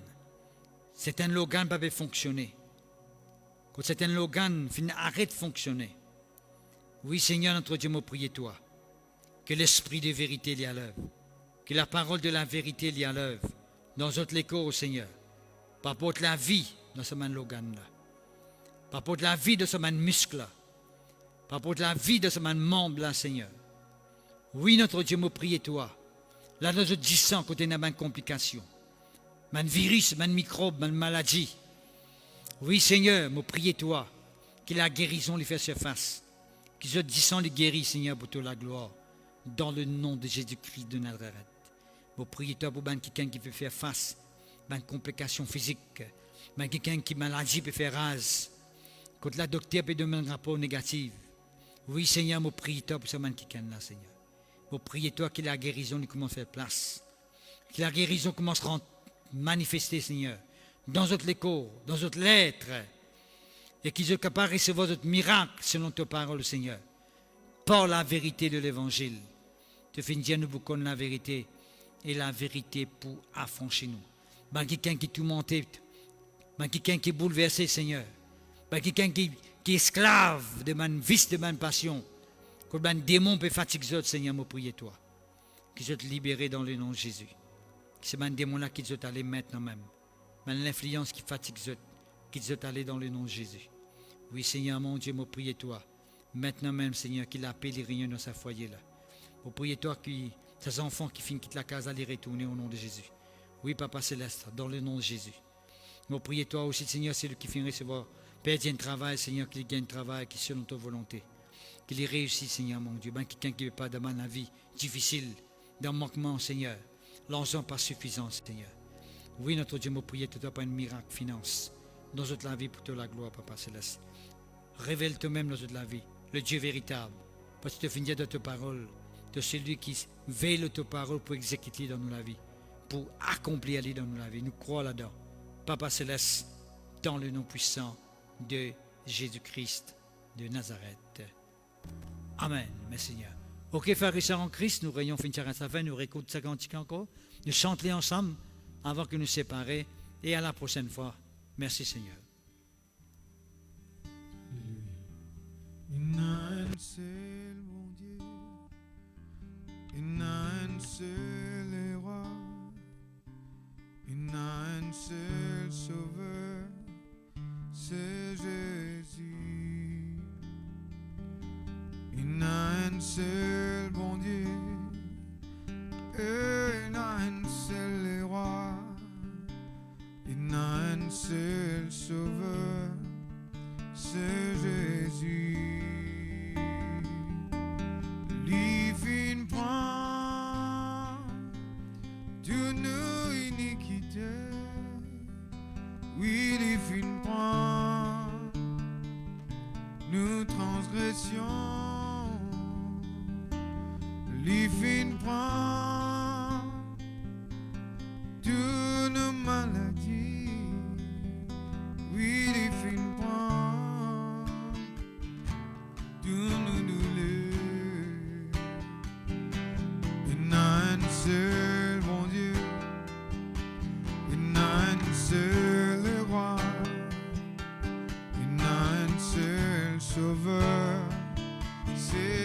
c'est un Logan qui peut fonctionner. Quand c'est un Logan, arrête de fonctionner. Oui, Seigneur, notre Dieu, me prie toi. Que l'esprit de vérité l'y à l'œuvre. Que la parole de la vérité l'y à l'œuvre. Dans notre écho, Seigneur. Par rapport à la vie dans ce man Logan-là. Par rapport à la vie de ce man muscle-là. Par rapport à la vie de ce man membre-là, Seigneur. Oui, notre Dieu, me prie toi. Là, nous disons côté de une complication. Man virus, man microbe, man maladie. Oui, Seigneur, me prie toi. Que la guérison lui fasse surface. Que je disons les guéris, Seigneur, pour toute la gloire. Dans le nom de Jésus-Christ de Nazareth. Me prie toi pour quelqu'un qui peut faire face à une complication physique. Quelqu'un qui maladie peut faire rase. Quand la docteur peut donner un rapport négatif. Oui, Seigneur, me prie toi pour ce quelqu'un-là, Seigneur. Me prie toi que la guérison lui commence à faire place. Que la guérison commence à manifester, Seigneur, dans notre écho, dans notre lettre, et qu'ils soient capables de recevoir notre miracle selon ta parole, Seigneur, par la vérité de l'Évangile. Tu fais dire nous beaucoup la vérité, et la vérité pour affranchir nous. Ben, quelqu'un qui est tourmenté, ben, quelqu'un qui est bouleversé, Seigneur, ben, quelqu'un qui est esclave de ma vice, de ma passion, que ben démon peut fatiguer les autres, Seigneur, me prier toi, qu'ils soient libérés dans le nom de Jésus. Que ce démon-là qu'ils soient allés maintenant même. Mais l'influence qui fatigue les autres, qu'ils soient allés dans le nom de Jésus. Oui, Seigneur, mon Dieu, me prier toi. Maintenant même, Seigneur, qu'il appelle les réunions dans sa foyer là. Me prier toi que ces enfants qui finissent quitter la case allaient retourner au nom de Jésus. Oui, Papa Céleste, dans le nom de Jésus. Me prier toi aussi, Seigneur, c'est lui qui finit recevoir. Père, un travail, Seigneur, qu'il gagne travail, qui selon ta volonté. Qu'il ait réussi, Seigneur, mon Dieu. Ben, quelqu'un qui ne veut pas demander la vie difficile, dans le manquement, Seigneur. L'argent pas suffisant, Seigneur. Oui, notre Dieu, me prier tout à pas un miracle, finance. Dans toute la vie, pour te la gloire, Papa Céleste. Révèle toi-même dans toute la vie, le Dieu véritable. Parce que tu finis de ta parole, de celui qui veille de ta parole pour exécuter dans nous la vie, pour accomplir aller dans nous la vie. Nous croyons là-dedans. Papa Céleste, dans le nom puissant de Jésus-Christ de Nazareth. Amen, mes Seigneur. Ok, frères et sœurs en Christ, nous réunions finir à sa fin, nous réécoutons ça cantique encore. Nous chantons ensemble avant que nous séparer. Et à la prochaine fois. Merci Seigneur. Il n'a un seul bon Dieu, il n'a un seul roi, il n'a un seul sauveur, c'est Jésus. Il n'a un seul bon Dieu, et il n'a un seul roi, il n'a un seul sauveur, c'est Jésus. Lui fin prend toutes nos iniquités, oui, lui fin prend nos transgressions. Lui fin prend toutes nos maladies, oui, lui fin prend toutes nos douleurs. Il n'a un seul bon Dieu, il n'a un seul roi, il n'a un seul sauveur, c'est